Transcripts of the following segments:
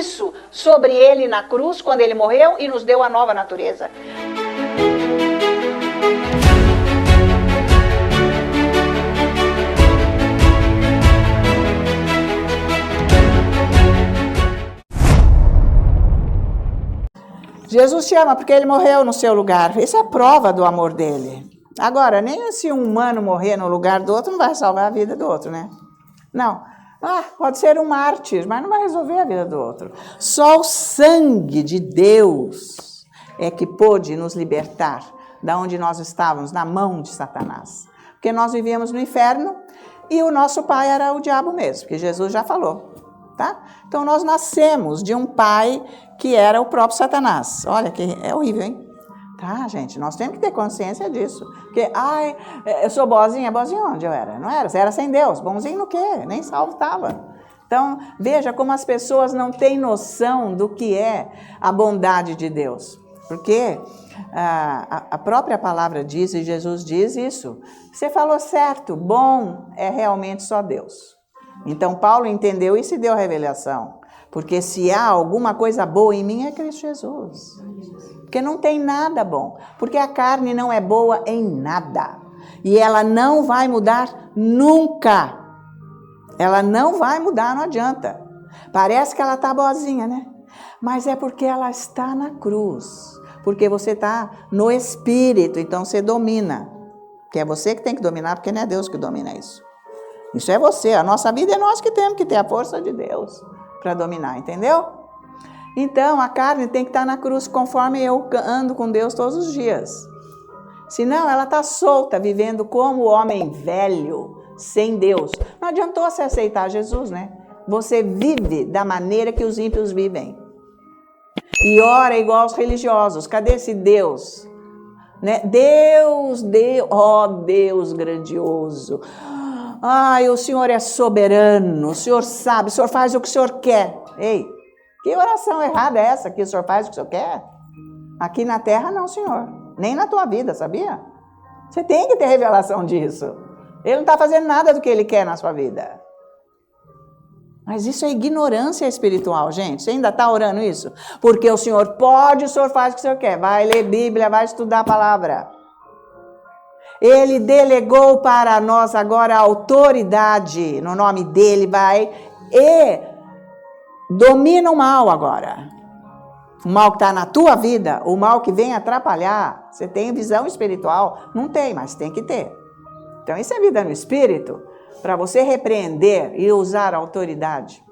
isso sobre ele na cruz, quando ele morreu e nos deu a nova natureza. Jesus te ama porque ele morreu no seu lugar. Isso é prova do amor dele. Agora, nem se um humano morrer no lugar do outro, não vai salvar a vida do outro, né? Não. Pode ser um mártir, mas não vai resolver a vida do outro. Só o sangue de Deus é que pôde nos libertar da onde nós estávamos, na mão de Satanás. Porque nós vivíamos no inferno e o nosso pai era o diabo mesmo, que Jesus já falou. Tá? Então nós nascemos de um pai que era o próprio Satanás. Olha que é horrível, hein? Tá, gente? Nós temos que ter consciência disso. Porque, eu sou boazinha. Boazinha onde eu era? Não era, você era sem Deus. Bonzinho no quê? Nem salvo estava. Então, veja como as pessoas não têm noção do que é a bondade de Deus. Porque a própria palavra diz, e Jesus diz isso. Você falou certo, bom é realmente só Deus. Então, Paulo entendeu isso e deu a revelação. Porque se há alguma coisa boa em mim, é Cristo Jesus. Porque não tem nada bom. Porque a carne não é boa em nada. E ela não vai mudar nunca. Ela não vai mudar, não adianta. Parece que ela está boazinha, né? Mas é porque ela está na cruz. Porque você está no Espírito, então você domina. Que é você que tem que dominar, porque não é Deus que domina isso. Isso é você, a nossa vida é nós que temos que ter a força de Deus para dominar, entendeu? Então, a carne tem que estar na cruz conforme eu ando com Deus todos os dias. Senão, ela está solta, vivendo como o homem velho, sem Deus. Não adiantou você aceitar Jesus, né? Você vive da maneira que os ímpios vivem. E ora igual aos religiosos. Cadê esse Deus? Né? Deus, Deus grandioso. O Senhor é soberano, o Senhor sabe, o Senhor faz o que o Senhor quer. Ei, que oração errada é essa, que o Senhor faz o que o Senhor quer? Aqui na terra não, Senhor. Nem na tua vida, sabia? Você tem que ter revelação disso. Ele não está fazendo nada do que Ele quer na sua vida. Mas isso é ignorância espiritual, gente. Você ainda está orando isso? Porque o Senhor pode, o Senhor faz o que o Senhor quer. Vai ler Bíblia, vai estudar a palavra. Ele delegou para nós agora a autoridade, no nome dele vai, e domina o mal agora. O mal que está na tua vida, o mal que vem atrapalhar. Você tem visão espiritual? Não tem, mas tem que ter. Então isso é vida no espírito, para você repreender e usar a autoridade.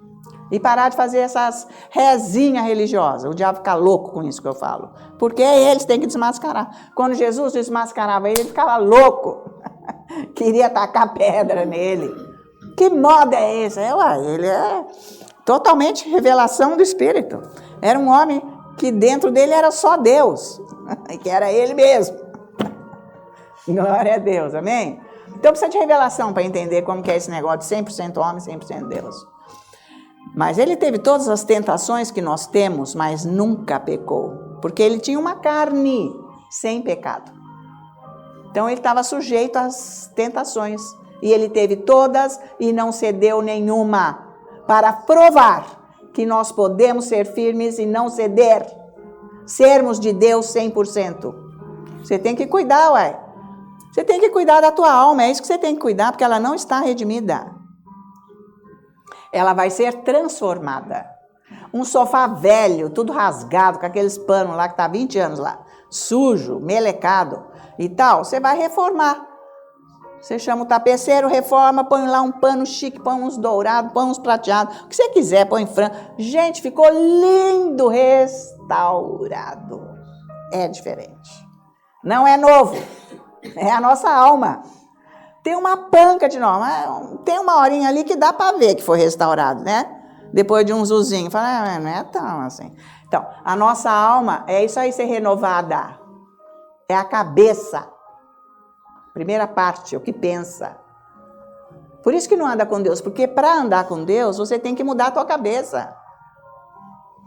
E parar de fazer essas rezinhas religiosas. O diabo fica louco com isso que eu falo. Porque eles têm que desmascarar. Quando Jesus desmascarava ele ficava louco. Queria tacar pedra nele. Que moda é essa? Ele é totalmente revelação do Espírito. Era um homem que dentro dele era só Deus. Que era ele mesmo. Glória a Deus, amém? Então precisa de revelação para entender como que é esse negócio de 100% homem, 100% Deus. Mas ele teve todas as tentações que nós temos, mas nunca pecou. Porque ele tinha uma carne sem pecado. Então ele estava sujeito às tentações. E ele teve todas e não cedeu nenhuma. Para provar que nós podemos ser firmes e não ceder. Sermos de Deus 100%. Você tem que cuidar, ué. Você tem que cuidar da tua alma. É isso que você tem que cuidar, porque ela não está redimida. Ela vai ser transformada. Um sofá velho, tudo rasgado, com aqueles panos lá que está há 20 anos lá, sujo, melecado e tal, você vai reformar. Você chama o tapeceiro, reforma, põe lá um pano chique, põe uns dourados, põe uns prateados, o que você quiser, põe frango. Gente, ficou lindo, restaurado. É diferente. Não é novo, é a nossa alma. Tem uma panca de nós, tem uma horinha ali que dá para ver que foi restaurado, né? Depois de um zuzinho, fala, não é tão assim. Então, a nossa alma é isso aí ser renovada. É a cabeça. Primeira parte, o que pensa. Por isso que não anda com Deus, porque para andar com Deus, você tem que mudar a tua cabeça.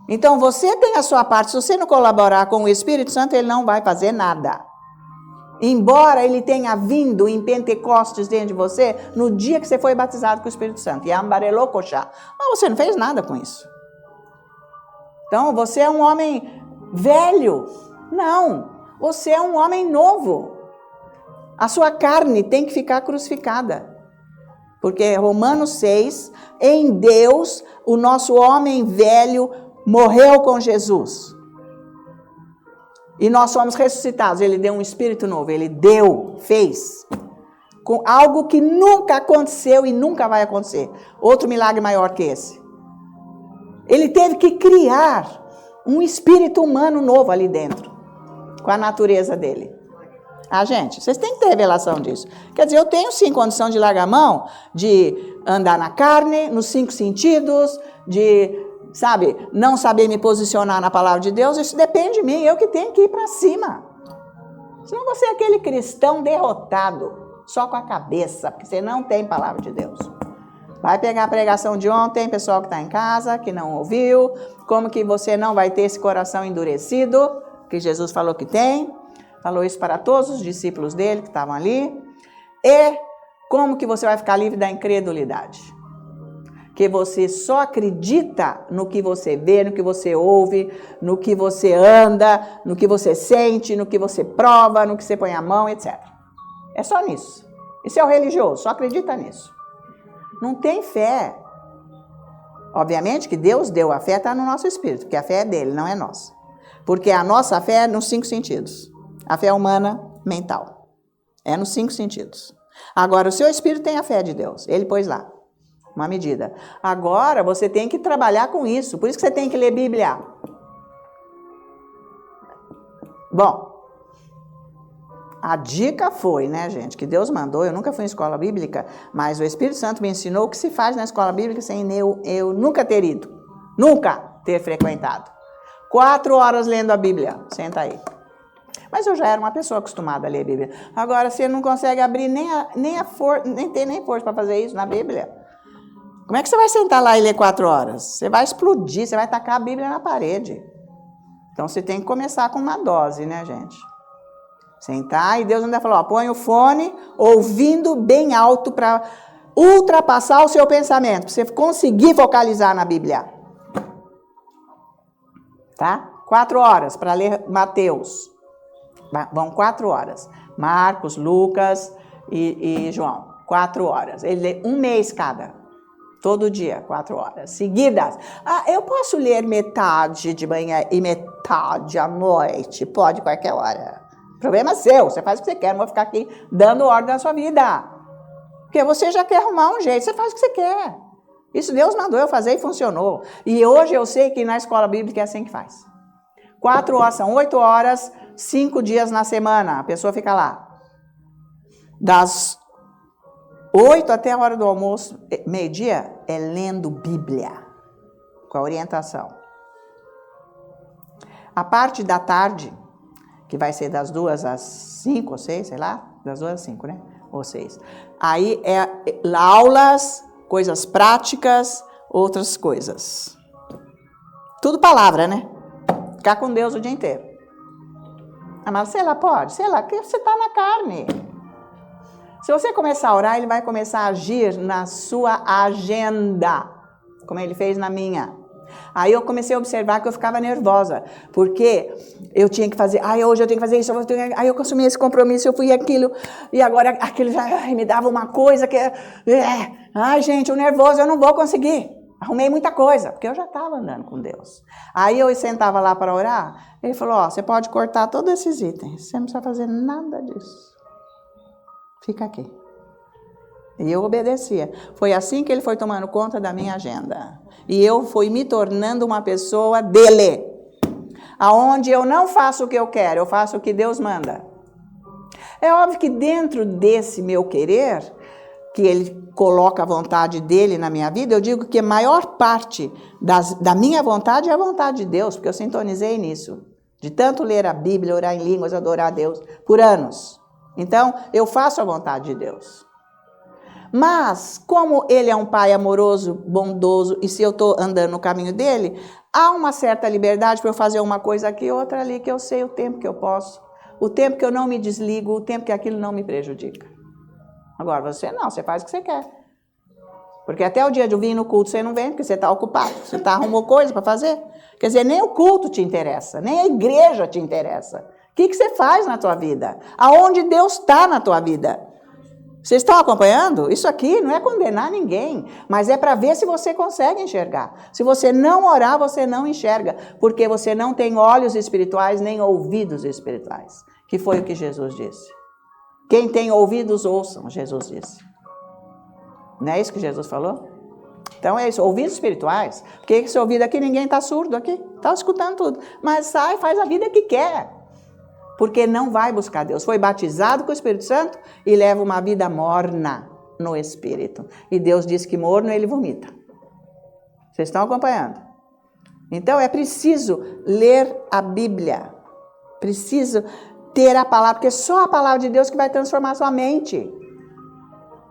Então, você tem a sua parte. Se você não colaborar com o Espírito Santo, ele não vai fazer nada. Embora ele tenha vindo em Pentecostes dentro de você, no dia que você foi batizado com o Espírito Santo. E ambarelou coxá. Mas você não fez nada com isso. Então, você é um homem velho. Não, você é um homem novo. A sua carne tem que ficar crucificada. Porque Romanos 6, em Deus, o nosso homem velho morreu com Jesus. E nós somos ressuscitados. Ele deu um espírito novo. Ele fez. Com algo que nunca aconteceu e nunca vai acontecer. Outro milagre maior que esse. Ele teve que criar um espírito humano novo ali dentro. Com a natureza dele. Ah, gente, vocês têm que ter revelação disso. Quer dizer, eu tenho sim condição de largar a mão, de andar na carne, nos 5 sentidos, de, sabe, não saber me posicionar na palavra de Deus. Isso depende de mim, eu que tenho que ir para cima. Senão você é aquele cristão derrotado, só com a cabeça, porque você não tem palavra de Deus. Vai pegar a pregação de ontem, pessoal que está em casa, que não ouviu, como que você não vai ter esse coração endurecido, que Jesus falou que tem. Falou isso para todos os discípulos dele que estavam ali. E como que você vai ficar livre da incredulidade? Que você só acredita no que você vê, no que você ouve, no que você anda, no que você sente, no que você prova, no que você põe a mão, etc. É só nisso. Isso é o religioso, só acredita nisso. Não tem fé. Obviamente que Deus deu a fé, está no nosso espírito, porque a fé é dele, não é nossa. Porque a nossa fé é nos 5 sentidos. A fé humana, mental. É nos 5 sentidos. Agora, o seu espírito tem a fé de Deus. Ele pôs lá, uma medida. Agora, você tem que trabalhar com isso. Por isso que você tem que ler Bíblia. Bom, a dica foi, né, gente, que Deus mandou. Eu nunca fui em escola bíblica, mas o Espírito Santo me ensinou o que se faz na escola bíblica sem eu nunca ter ido. Nunca ter frequentado. 4 horas lendo a Bíblia. Senta aí. Mas eu já era uma pessoa acostumada a ler a Bíblia. Agora, você não consegue abrir nem tem força para fazer isso na Bíblia. Como é que você vai sentar lá e ler 4 horas? Você vai explodir, você vai tacar a Bíblia na parede. Então, você tem que começar com uma dose, né, gente? Sentar e Deus ainda falou, ó, põe o fone ouvindo bem alto para ultrapassar o seu pensamento, para você conseguir focalizar na Bíblia. Tá? 4 horas para ler Mateus. Vão 4 horas. Marcos, Lucas e João. 4 horas. Ele lê 1 mês cada. Todo dia, 4 horas. Seguidas. Ah, eu posso ler metade de manhã e metade à noite. Pode qualquer hora. O problema é seu. Você faz o que você quer. Não vou ficar aqui dando ordem na sua vida. Porque você já quer arrumar um jeito. Você faz o que você quer. Isso Deus mandou eu fazer e funcionou. E hoje eu sei que na escola bíblica é assim que faz. 4 horas, são 8 horas, 5 dias na semana. A pessoa fica lá. Das 8 até a hora do almoço, meio-dia, é lendo Bíblia. Com a orientação. A parte da tarde, que vai ser das 2 às 5 ou 6, sei lá. Das 2 às 5, né? Ou 6. Aí é aulas, coisas práticas, outras coisas. Tudo palavra, né? Ficar com Deus o dia inteiro. Ah, mas sei lá, pode? Sei lá, que você está na carne. Se você começar a orar, ele vai começar a agir na sua agenda, como ele fez na minha. Aí eu comecei a observar que eu ficava nervosa, porque eu tinha que fazer, hoje eu tenho que fazer isso, aí eu assumi esse compromisso, eu fui aquilo, e agora aquilo já me dava uma coisa que gente, o nervoso, eu não vou conseguir. Arrumei muita coisa, porque eu já estava andando com Deus. Aí eu sentava lá para orar, ele falou, você pode cortar todos esses itens, você não precisa fazer nada disso. Fica aqui. E eu obedecia. Foi assim que ele foi tomando conta da minha agenda. E eu fui me tornando uma pessoa dele. Aonde eu não faço o que eu quero, eu faço o que Deus manda. É óbvio que dentro desse meu querer, que ele coloca a vontade dele na minha vida, eu digo que a maior parte da minha vontade é a vontade de Deus, porque eu sintonizei nisso. De tanto ler a Bíblia, orar em línguas, adorar a Deus, por anos. Então, eu faço a vontade de Deus. Mas, como ele é um pai amoroso, bondoso, e se eu estou andando no caminho dele, há uma certa liberdade para eu fazer uma coisa aqui, outra ali, que eu sei o tempo que eu posso, o tempo que eu não me desligo, o tempo que aquilo não me prejudica. Agora, você não, você faz o que você quer. Porque até o dia de vir no culto você não vem, porque você está ocupado. Você arrumou coisa para fazer. Quer dizer, nem o culto te interessa, nem a igreja te interessa. O que você faz na tua vida? Aonde Deus está na tua vida? Vocês estão acompanhando? Isso aqui não é condenar ninguém, mas é para ver se você consegue enxergar. Se você não orar, você não enxerga, porque você não tem olhos espirituais nem ouvidos espirituais, que foi o que Jesus disse. Quem tem ouvidos, ouçam, Jesus disse. Não é isso que Jesus falou? Então é isso, ouvidos espirituais. Porque esse ouvido aqui, ninguém está surdo aqui, está escutando tudo. Mas sai, faz a vida que quer. Porque não vai buscar Deus. Foi batizado com o Espírito Santo e leva uma vida morna no Espírito. E Deus diz que morno ele vomita. Vocês estão acompanhando? Então é preciso ler a Bíblia. Preciso ter a palavra, porque é só a palavra de Deus que vai transformar a sua mente.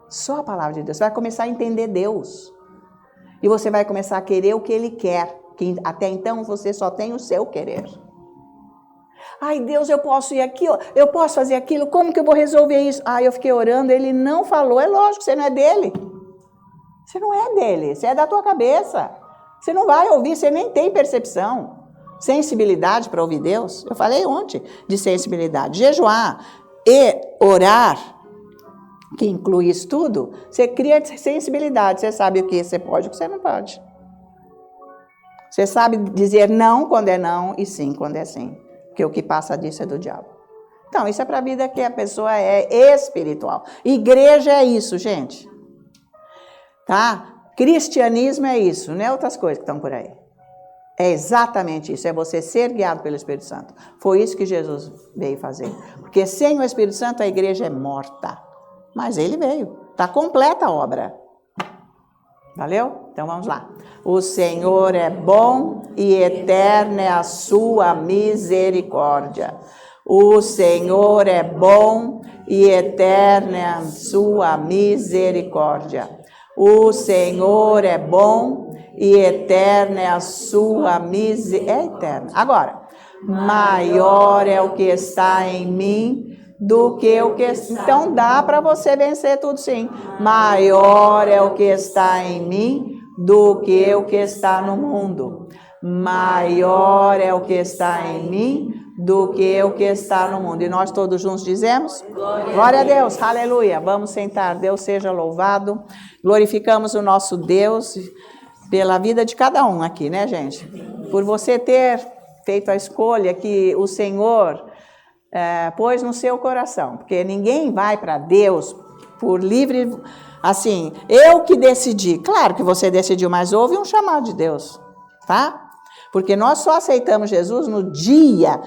Só a palavra de Deus. Você vai começar a entender Deus. E você vai começar a querer o que Ele quer. Que até então você só tem o seu querer. Ai, Deus, eu posso ir aqui, ó, eu posso fazer aquilo, como que eu vou resolver isso? Ah, eu fiquei orando, Ele não falou. É lógico, você não é dele. Você não é dele, você é da tua cabeça. Você não vai ouvir, você nem tem percepção. Sensibilidade para ouvir Deus. Eu falei ontem de sensibilidade. Jejuar e orar, que inclui isso tudo, você cria sensibilidade. Você sabe o que você pode e o que você não pode. Você sabe dizer não quando é não e sim quando é sim. Porque o que passa disso é do diabo. Então, isso é para a vida que a pessoa é espiritual. Igreja é isso, gente. Tá? Cristianismo é isso, não é outras coisas que estão por aí. É exatamente isso, é você ser guiado pelo Espírito Santo. Foi isso que Jesus veio fazer. Porque sem o Espírito Santo a igreja é morta. Mas ele veio, está completa a obra. Valeu? Então vamos lá. O Senhor é bom e eterna é a sua misericórdia. O Senhor é bom e eterna é a sua misericórdia. O Senhor é bom e eterna é a sua misericórdia. É eterna. Agora, maior é o que está em mim do que o que... Então dá para você vencer tudo sim. Maior é o que está em mim do que o que está no mundo. Maior é o que está em mim do que o que está no mundo. E nós todos juntos dizemos? Glória a Deus, aleluia. Vamos sentar, Deus seja louvado. Glorificamos o nosso Deus pela vida de cada um aqui, né, gente? Por você ter feito a escolha que o Senhor pôs no seu coração. Porque ninguém vai para Deus por livre... Assim, eu que decidi. Claro que você decidiu, mas houve um chamado de Deus, tá? Porque nós só aceitamos Jesus no dia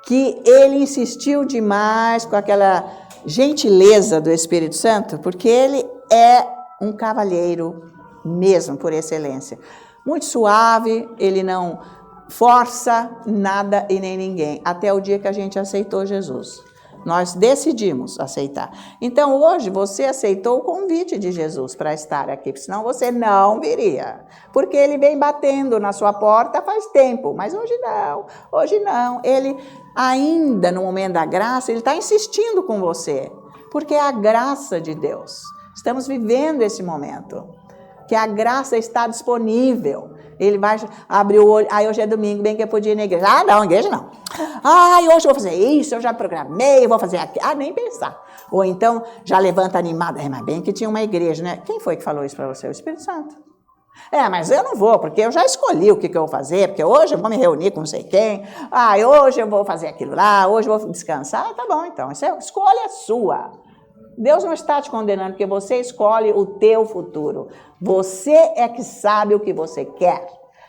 que ele insistiu demais com aquela gentileza do Espírito Santo, porque ele é um cavalheiro mesmo, por excelência. Muito suave, ele não força nada e nem ninguém, até o dia que a gente aceitou Jesus. Nós decidimos aceitar. Então, hoje, você aceitou o convite de Jesus para estar aqui, senão você não viria. Porque ele vem batendo na sua porta faz tempo, mas hoje não. Ele, ainda no momento da graça, ele está insistindo com você, porque é a graça de Deus. Estamos vivendo esse momento, que a graça está disponível. Ele vai abrir o olho, hoje é domingo, bem que eu podia ir na igreja. Não, igreja não. Hoje eu vou fazer isso, eu já programei, eu vou fazer aquilo. Nem pensar. Ou então, já levanta animada. Mas bem que tinha uma igreja, né? Quem foi que falou isso para você? O Espírito Santo. Mas eu não vou, porque eu já escolhi o que eu vou fazer, porque hoje eu vou me reunir com não sei quem. Hoje eu vou fazer aquilo lá, hoje eu vou descansar. Tá bom, então, isso é escolha sua. Deus não está te condenando, porque você escolhe o teu futuro. Você é que sabe o que você quer,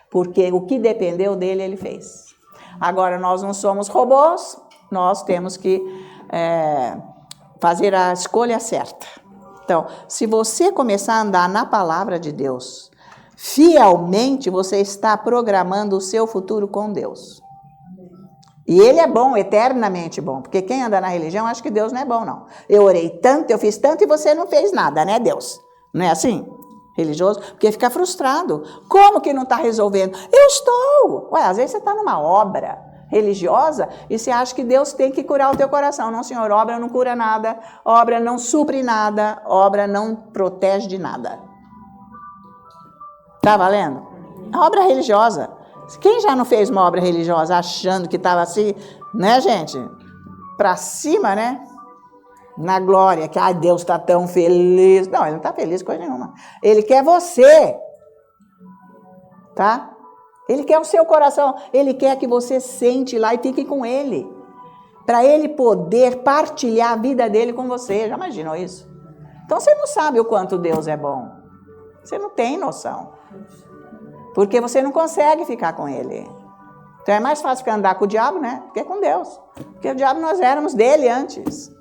porque o que dependeu dele, ele fez. Agora, nós não somos robôs, nós temos que fazer a escolha certa. Então, se você começar a andar na palavra de Deus, fielmente, você está programando o seu futuro com Deus. E ele é bom, eternamente bom, porque quem anda na religião acha que Deus não é bom, não. Eu orei tanto, eu fiz tanto e você não fez nada, né, Deus? Não é assim? Religioso? Porque fica frustrado. Como que não está resolvendo? Eu estou! Às vezes você está numa obra religiosa e você acha que Deus tem que curar o teu coração. Não, senhor, obra não cura nada, obra não supre nada, obra não protege de nada. Tá valendo? A obra religiosa. Quem já não fez uma obra religiosa achando que estava assim, né, gente? Para cima, né? Na glória, que Deus está tão feliz. Não, ele não está feliz com coisa nenhuma. Ele quer você. Tá? Ele quer o seu coração. Ele quer que você sente lá e fique com ele. Para ele poder partilhar a vida dele com você. Já imaginou isso? Então você não sabe o quanto Deus é bom. Você não tem noção. Porque você não consegue ficar com ele. Então é mais fácil ficar andar com o diabo, né? Do que com Deus. Porque o diabo nós éramos dele antes.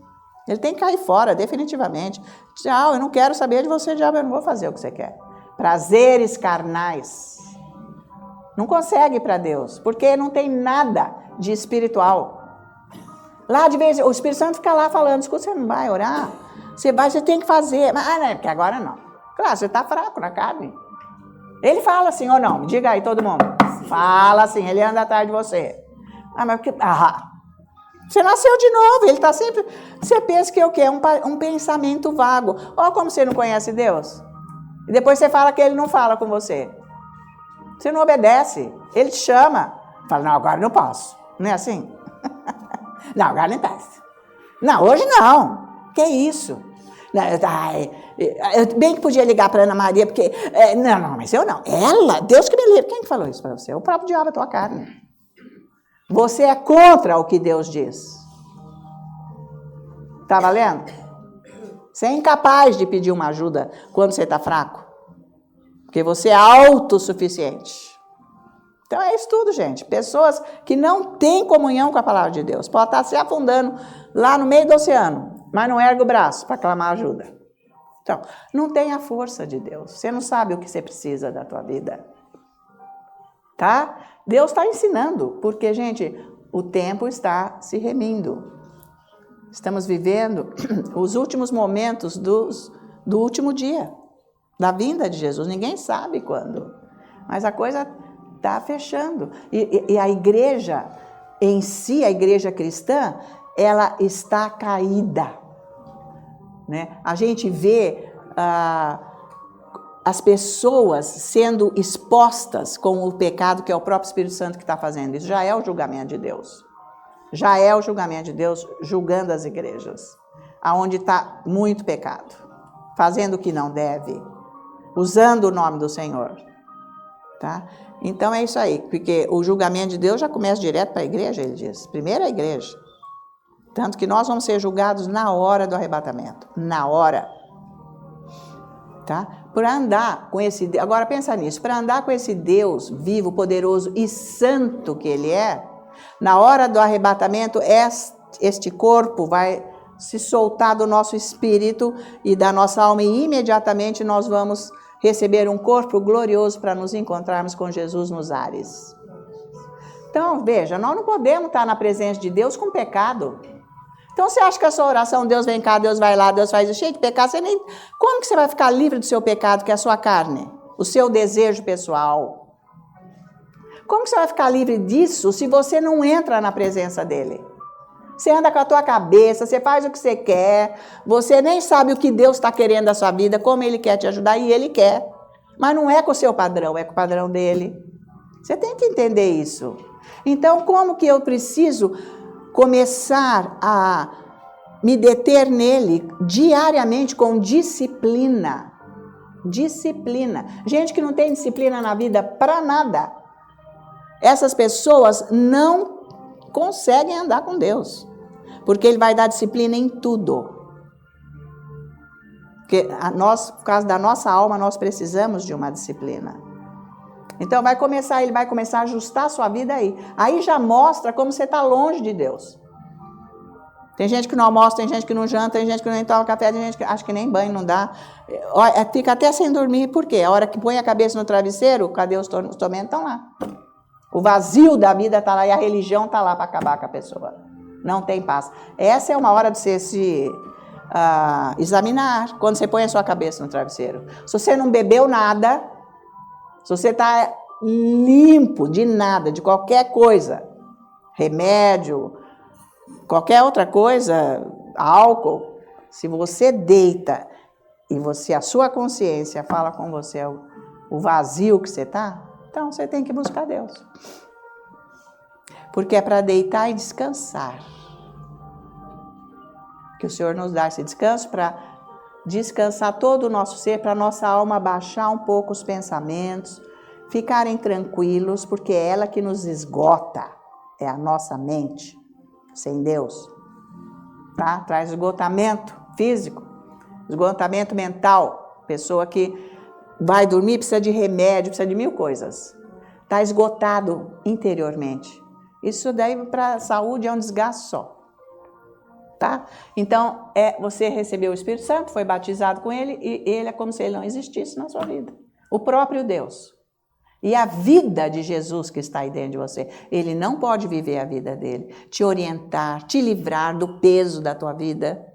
Ele tem que cair fora, definitivamente. Tchau, eu não quero saber de você, diabo, eu não vou fazer o que você quer. Prazeres carnais. Não consegue para Deus, porque não tem nada de espiritual. Lá de vez, o Espírito Santo fica lá falando, escuta, você não vai orar? Você tem que fazer. Mas não, porque agora não. Claro, você está fraco na carne. Ele fala assim ou não? Me diga aí, todo mundo. Fala assim, ele anda atrás de você. Mas porque... Você nasceu de novo, ele está sempre... Você pensa que é o quê? Um pensamento vago. Olha como você não conhece Deus. E depois você fala que ele não fala com você. Você não obedece. Ele te chama. Fala, não, agora não posso. Não é assim? Não, agora não posso. Não, hoje não. Que isso? Eu bem que podia ligar para Ana Maria, porque... não, mas eu não. Ela, Deus que me livre. Quem que falou isso para você? O próprio diabo, a tua carne. Você é contra o que Deus diz. Tá valendo? Você é incapaz de pedir uma ajuda quando você está fraco. Porque você é autossuficiente. Então é isso tudo, gente. Pessoas que não têm comunhão com a palavra de Deus. Pode estar se afundando lá no meio do oceano, mas não ergue o braço para clamar ajuda. Então, não tem a força de Deus. Você não sabe o que você precisa da tua vida. Tá? Deus está ensinando, porque, gente, o tempo está se remindo. Estamos vivendo os últimos momentos do último dia, da vinda de Jesus. Ninguém sabe quando, mas a coisa está fechando. E a igreja em si, a igreja cristã, ela está caída. Né? A gente vê... as pessoas sendo expostas com o pecado que é o próprio Espírito Santo que está fazendo. Isso já é o julgamento de Deus. Já é o julgamento de Deus julgando as igrejas, aonde está muito pecado, fazendo o que não deve, usando o nome do Senhor. Tá? Então é isso aí, porque o julgamento de Deus já começa direto para a igreja, ele diz. Primeiro a igreja. Tanto que nós vamos ser julgados na hora do arrebatamento. Na hora. Tá? Para andar com esse Deus, agora pensa nisso, para andar com esse Deus vivo, poderoso e santo que Ele é, na hora do arrebatamento, este corpo vai se soltar do nosso espírito e da nossa alma e imediatamente nós vamos receber um corpo glorioso para nos encontrarmos com Jesus nos ares. Então, veja, nós não podemos estar na presença de Deus com pecado. Então, você acha que a sua oração, Deus vem cá, Deus vai lá, Deus faz isso, cheio de pecado, você nem... Como que você vai ficar livre do seu pecado, que é a sua carne? O seu desejo pessoal? Como que você vai ficar livre disso se você não entra na presença dele? Você anda com a tua cabeça, você faz o que você quer, você nem sabe o que Deus está querendo da sua vida, como Ele quer te ajudar, e Ele quer. Mas não é com o seu padrão, é com o padrão dele. Você tem que entender isso. Então, como que eu preciso começar a me deter nele diariamente com disciplina? Disciplina. Gente que não tem disciplina na vida para nada. Essas pessoas não conseguem andar com Deus. Porque Ele vai dar disciplina em tudo. Porque por causa da nossa alma, nós precisamos de uma disciplina. Então Ele vai começar a ajustar a sua vida aí. Aí já mostra como você está longe de Deus. Tem gente que não almoça, tem gente que não janta, tem gente que nem toma café, tem gente que acha que nem banho não dá. Fica até sem dormir, por quê? A hora que põe a cabeça no travesseiro, cadê os tormentos? Estão lá. O vazio da vida está lá e a religião está lá para acabar com a pessoa. Não tem paz. Essa é uma hora de você se examinar quando você põe a sua cabeça no travesseiro. Se você não bebeu nada, se você está limpo de nada, de qualquer coisa, remédio, qualquer outra coisa, álcool, se você deita e a sua consciência fala com você, o vazio que você está, então você tem que buscar Deus. Porque é para deitar e descansar. Que o Senhor nos dá esse descanso para descansar todo o nosso ser, para a nossa alma baixar um pouco os pensamentos, ficarem tranquilos, porque é ela que nos esgota, é a nossa mente, sem Deus. Tá? Traz esgotamento físico, esgotamento mental, pessoa que vai dormir, precisa de remédio, precisa de 1000 coisas. Está esgotado interiormente. Isso daí para a saúde é um desgaste só. Tá? Então, você recebeu o Espírito Santo, foi batizado com ele, e ele é como se ele não existisse na sua vida. O próprio Deus. E a vida de Jesus que está aí dentro de você. Ele não pode viver a vida dele. Te orientar, te livrar do peso da tua vida.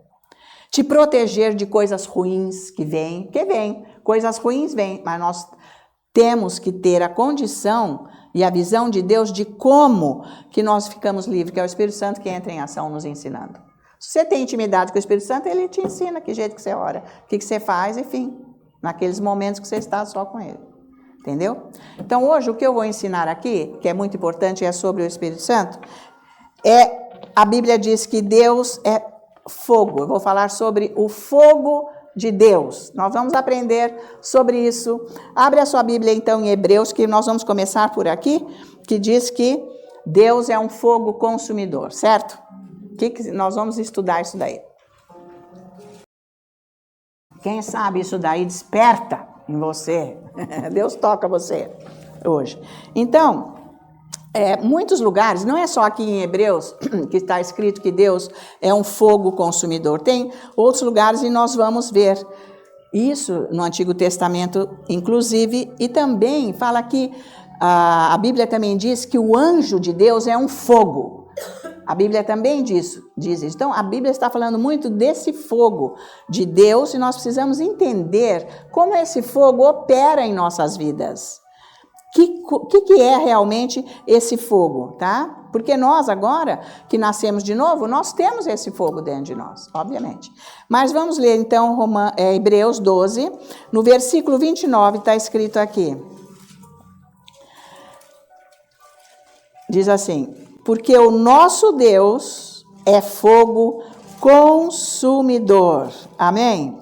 Te proteger de coisas ruins que vêm. Coisas ruins vêm, mas nós temos que ter a condição e a visão de Deus de como que nós ficamos livres, que é o Espírito Santo que entra em ação nos ensinando. Se você tem intimidade com o Espírito Santo, ele te ensina que jeito que você ora, o que você faz, enfim, naqueles momentos que você está só com ele. Entendeu? Então, hoje, o que eu vou ensinar aqui, que é muito importante, é sobre o Espírito Santo, a Bíblia diz que Deus é fogo. Eu vou falar sobre o fogo de Deus. Nós vamos aprender sobre isso. Abre a sua Bíblia, então, em Hebreus, que nós vamos começar por aqui, que diz que Deus é um fogo consumidor, certo? Nós vamos estudar isso daí. Quem sabe isso daí desperta em você. Deus toca você hoje. Então, muitos lugares, não é só aqui em Hebreus que está escrito que Deus é um fogo consumidor. Tem outros lugares e nós vamos ver isso no Antigo Testamento, inclusive, e também fala que a Bíblia também diz que o anjo de Deus é um fogo. A Bíblia também diz isso. Então, a Bíblia está falando muito desse fogo de Deus e nós precisamos entender como esse fogo opera em nossas vidas. O que é realmente esse fogo, tá? Porque nós agora, que nascemos de novo, nós temos esse fogo dentro de nós, obviamente. Mas vamos ler então Hebreus 12, no versículo 29 está escrito aqui. Diz assim: porque o nosso Deus é fogo consumidor. Amém?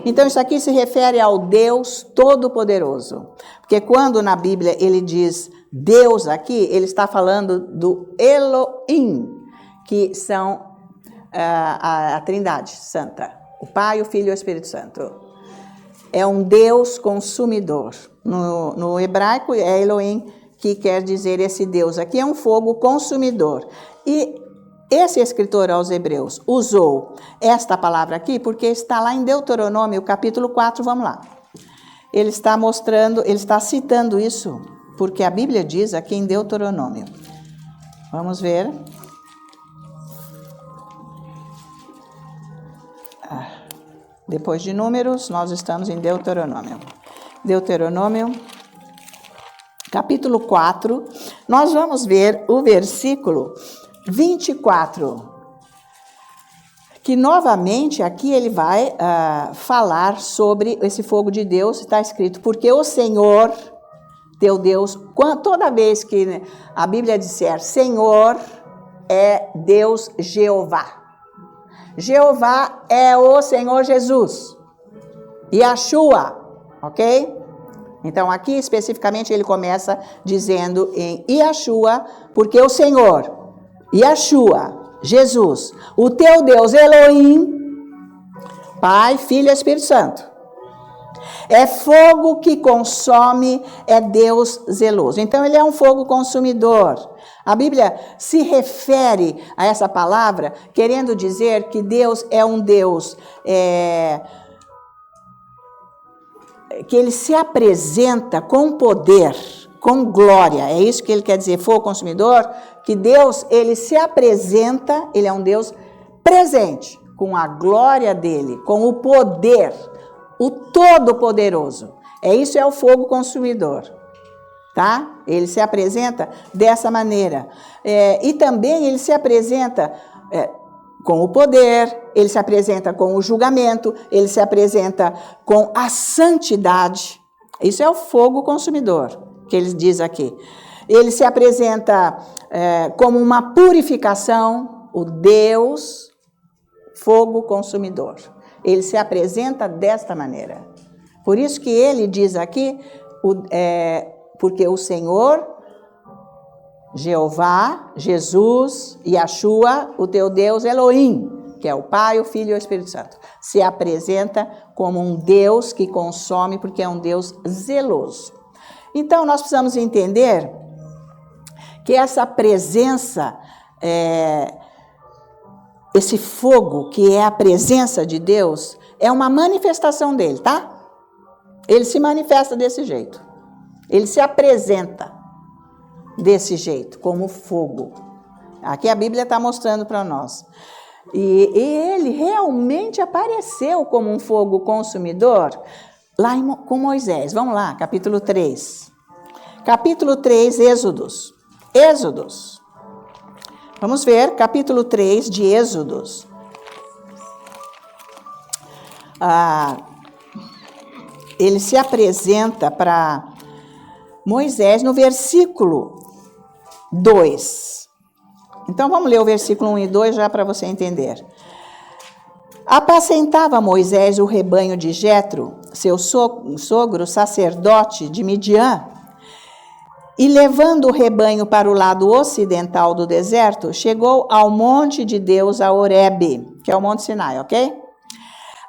Então, isso aqui se refere ao Deus Todo-Poderoso. Porque quando na Bíblia ele diz Deus aqui, ele está falando do Elohim, que são a Trindade Santa. O Pai, o Filho e o Espírito Santo. É um Deus consumidor. No hebraico é Elohim, que quer dizer esse Deus aqui é um fogo consumidor. E esse escritor aos Hebreus usou esta palavra aqui porque está lá em Deuteronômio, capítulo 4, vamos lá. Ele está citando isso, porque a Bíblia diz aqui em Deuteronômio. Vamos ver. Depois de Números, nós estamos em Deuteronômio. Deuteronômio, capítulo 4, nós vamos ver o versículo 24, que novamente aqui ele vai falar sobre esse fogo de Deus. Está escrito, porque o Senhor, teu Deus, toda vez que a Bíblia disser Senhor, é Deus Jeová. Jeová é o Senhor Jesus, Yahshua, ok? Então, aqui especificamente ele começa dizendo em Yahshua, porque o Senhor, Yahshua, Jesus, o teu Deus Elohim, Pai, Filho e Espírito Santo, é fogo que consome, é Deus zeloso. Então, ele é um fogo consumidor. A Bíblia se refere a essa palavra querendo dizer que Deus é um Deus que ele se apresenta com poder, com glória. É isso que ele quer dizer, fogo consumidor, que Deus, ele se apresenta, ele é um Deus presente, com a glória dele, com o poder, o Todo-Poderoso. Isso é o fogo consumidor, tá? Ele se apresenta dessa maneira. E também ele se apresenta com o poder, ele se apresenta com o julgamento, ele se apresenta com a santidade. Isso é o fogo consumidor, que ele diz aqui. Ele se apresenta como uma purificação, o Deus fogo consumidor. Ele se apresenta desta maneira. Por isso que ele diz aqui, porque o Senhor, Jeová, Jesus, Yahshua, o teu Deus Elohim, que é o Pai, o Filho e o Espírito Santo, se apresenta como um Deus que consome, porque é um Deus zeloso. Então, nós precisamos entender que essa presença, esse fogo que é a presença de Deus, é uma manifestação dele, tá? Ele se manifesta desse jeito. Ele se apresenta desse jeito, como fogo. Aqui a Bíblia está mostrando para nós. E ele realmente apareceu como um fogo consumidor lá com Moisés. Vamos lá, capítulo 3. Capítulo 3, Êxodos. Êxodos. Vamos ver, capítulo 3 de Êxodos. Ele se apresenta para Moisés no versículo 2. Então, vamos ler o versículo 1 e 2 já para você entender. Apacentava Moisés o rebanho de Jetro, seu sogro sacerdote de Midian, e levando o rebanho para o lado ocidental do deserto, chegou ao monte de Deus, a Horebe, que é o Monte Sinai, ok?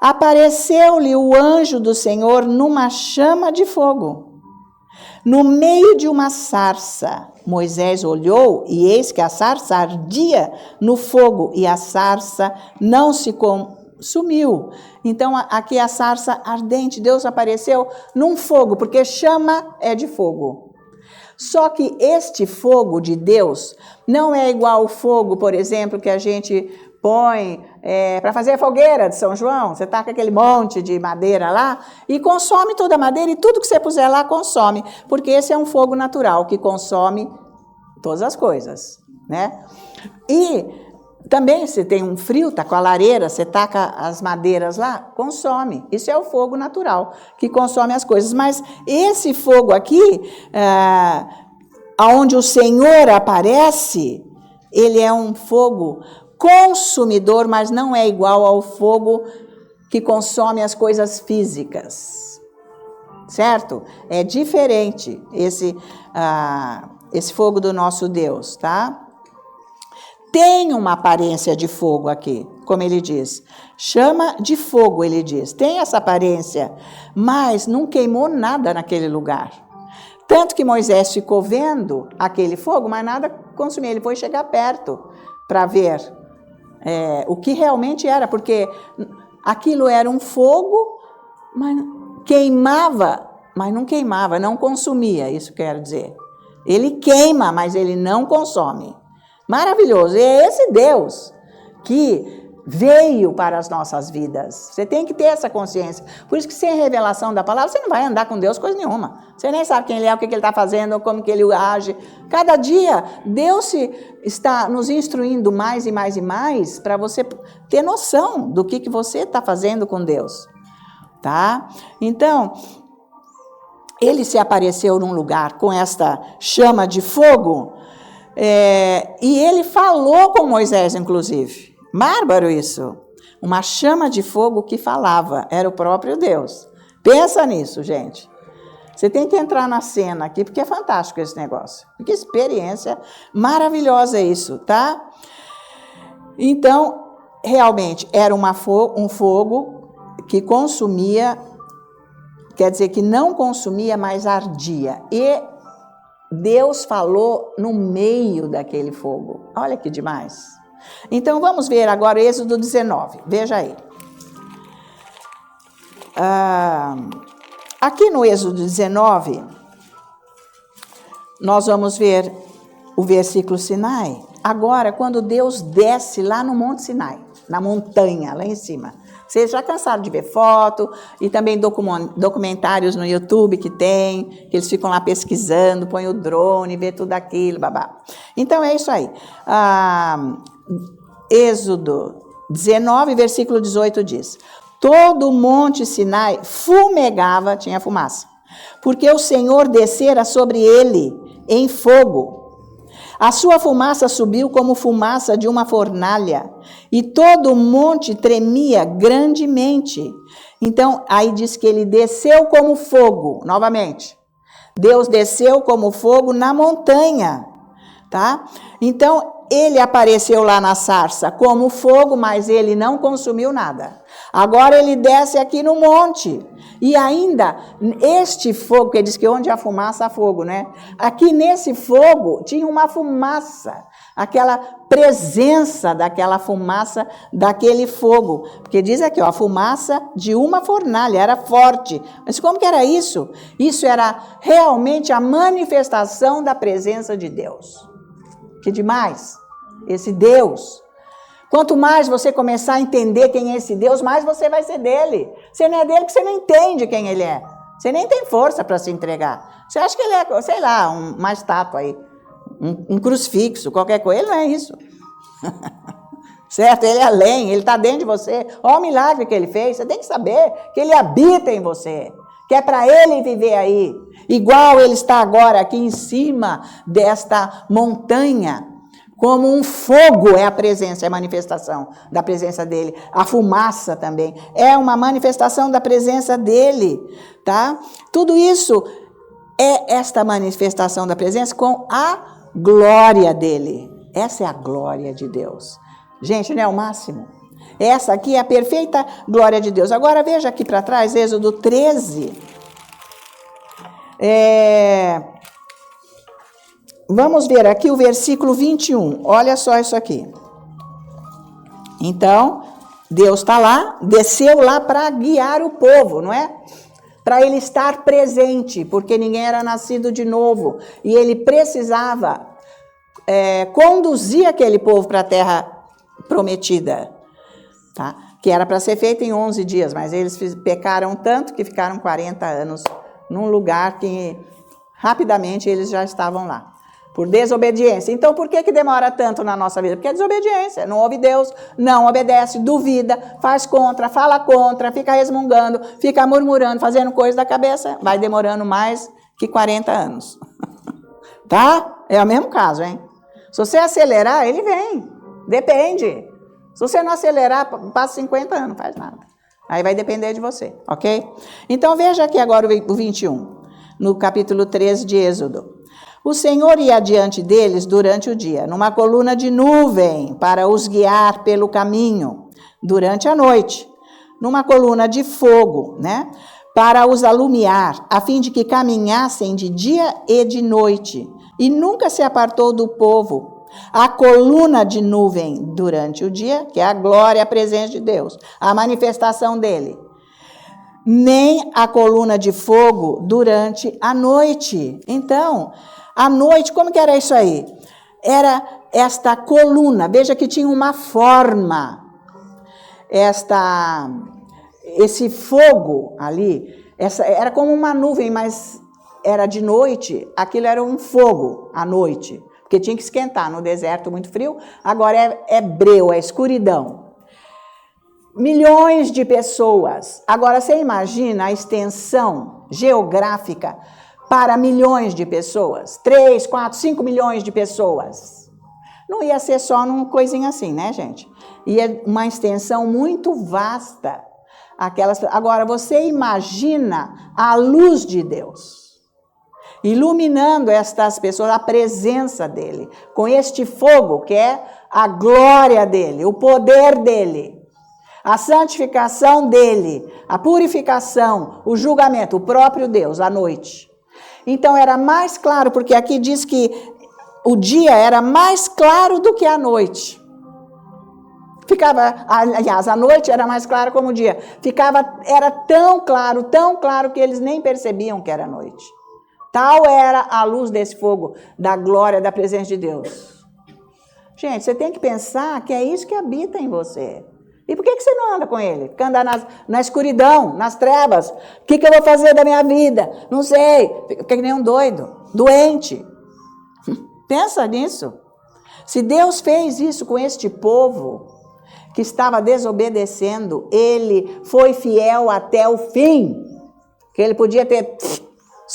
Apareceu-lhe o anjo do Senhor numa chama de fogo, no meio de uma sarça. Moisés olhou e eis que a sarça ardia no fogo e a sarça não se consumiu. Então aqui a sarça ardente, Deus apareceu num fogo, porque chama é de fogo. Só que este fogo de Deus não é igual ao fogo, por exemplo, que a gente põe para fazer a fogueira de São João. Você taca aquele monte de madeira lá e consome toda a madeira e tudo que você puser lá consome, porque esse é um fogo natural que consome todas as coisas, né? E também se tem um frio, tá com a lareira, você taca as madeiras lá, consome. Isso é o fogo natural que consome as coisas. Mas esse fogo aqui, aonde o Senhor aparece, ele é um fogo consumidor, mas não é igual ao fogo que consome as coisas físicas, certo? É diferente esse fogo do nosso Deus, tá? Tem uma aparência de fogo aqui, como ele diz. Chama de fogo, ele diz. Tem essa aparência, mas não queimou nada naquele lugar. Tanto que Moisés ficou vendo aquele fogo, mas nada consumiu. Ele foi chegar perto para ver o que realmente era, porque aquilo era um fogo, mas queimava, mas não queimava, não consumia, isso quer dizer. Ele queima, mas ele não consome. Maravilhoso, é esse Deus que veio para as nossas vidas. Você tem que ter essa consciência. Por isso que sem revelação da palavra, você não vai andar com Deus coisa nenhuma. Você nem sabe quem ele é, o que ele está fazendo, como que ele age. Cada dia, Deus está nos instruindo mais e mais e mais para você ter noção do que você está fazendo com Deus. Tá? Então, ele se apareceu num lugar com esta chama de fogo, e ele falou com Moisés, inclusive. Bárbaro isso. Uma chama de fogo que falava. Era o próprio Deus. Pensa nisso, gente. Você tem que entrar na cena aqui, porque é fantástico esse negócio. Que experiência maravilhosa isso, tá? Então, realmente, era um fogo que consumia, quer dizer que não consumia, mas ardia. E Deus falou no meio daquele fogo. Olha que demais. Então, vamos ver agora Êxodo 19. Veja aí. Aqui no Êxodo 19, nós vamos ver o versículo Sinai. Agora, quando Deus desce lá no Monte Sinai, na montanha, lá em cima. Vocês já cansaram de ver foto e também documentários no YouTube que tem, que eles ficam lá pesquisando, põem o drone, vê tudo aquilo, babá. Então, é isso aí. Êxodo 19, versículo 18 diz: todo o monte Sinai fumegava, tinha fumaça, porque o Senhor descera sobre ele em fogo. A sua fumaça subiu como fumaça de uma fornalha, e todo o monte tremia grandemente. Então, aí diz que ele desceu como fogo, novamente. Deus desceu como fogo na montanha, tá? Então, ele apareceu lá na sarça como fogo, mas ele não consumiu nada. Agora ele desce aqui no monte. E ainda, este fogo, que diz que onde há fumaça, há fogo, né? Aqui nesse fogo tinha uma fumaça, aquela presença daquela fumaça, daquele fogo. Porque diz aqui, ó, a fumaça de uma fornalha, era forte. Mas como que era isso? Isso era realmente a manifestação da presença de Deus. Que demais! Esse Deus. Quanto mais você começar a entender quem é esse Deus, mais você vai ser dele. Você não é dele porque você não entende quem ele é. Você nem tem força para se entregar. Você acha que ele é, sei lá, uma estátua aí, um crucifixo, qualquer coisa. Ele não é isso. Certo? Ele é além, ele está dentro de você. Olha o milagre que ele fez. Você tem que saber que ele habita em você. Que é para ele viver aí. Igual ele está agora aqui em cima desta montanha. Como um fogo é a presença, é a manifestação da presença dele. A fumaça também é uma manifestação da presença dele, tá? Tudo isso é esta manifestação da presença com a glória dele. Essa é a glória de Deus. Gente, não é o máximo? Essa aqui é a perfeita glória de Deus. Agora veja aqui para trás, Êxodo 13. Vamos ver aqui o versículo 21. Olha só isso aqui. Então, Deus está lá, desceu lá para guiar o povo, não é? Para ele estar presente, porque ninguém era nascido de novo. E ele precisava conduzir aquele povo para a terra prometida, tá? Que era para ser feita em 11 dias, mas eles pecaram tanto que ficaram 40 anos num lugar que rapidamente eles já estavam lá. Por desobediência. Então, por que demora tanto na nossa vida? Porque é desobediência. Não ouve Deus, não obedece, duvida, faz contra, fala contra, fica resmungando, fica murmurando, fazendo coisa da cabeça. Vai demorando mais que 40 anos. Tá? É o mesmo caso, hein? Se você acelerar, ele vem. Depende. Se você não acelerar, passa 50 anos, não faz nada. Aí vai depender de você, ok? Então, veja aqui agora o 21, no capítulo 13 de Êxodo. O Senhor ia adiante deles durante o dia, numa coluna de nuvem, para os guiar pelo caminho, durante a noite, numa coluna de fogo, né? Para os alumiar, a fim de que caminhassem de dia e de noite, e nunca se apartou do povo. A coluna de nuvem durante o dia, que é a glória, a presença de Deus, a manifestação dele. Nem a coluna de fogo durante a noite. Então, à noite, como que era isso aí? Era esta coluna, veja que tinha uma forma, esse fogo ali, era como uma nuvem, mas era de noite, aquilo era um fogo à noite, porque tinha que esquentar no deserto muito frio, agora é breu, é escuridão. Milhões de pessoas, agora você imagina a extensão geográfica para milhões de pessoas, 3, 4, 5 milhões de pessoas. Não ia ser só numa coisinha assim, né, gente? Ia uma extensão muito vasta. Agora, você imagina a luz de Deus iluminando estas pessoas, a presença dele, com este fogo que é a glória dele, o poder dele, a santificação dele, a purificação, o julgamento, o próprio Deus, à noite. Então era mais claro, porque aqui diz que o dia era mais claro do que a noite. Aliás, a noite era mais clara como o dia. Era tão claro que eles nem percebiam que era noite. Tal era a luz desse fogo, da glória, da presença de Deus. Gente, você tem que pensar que é isso que habita em você. E por que você não anda com ele? Fica andando na escuridão, nas trevas. O que eu vou fazer da minha vida? Não sei. Fica que nem um doido, doente. Pensa nisso. Se Deus fez isso com este povo que estava desobedecendo, ele foi fiel até o fim. Que ele podia ter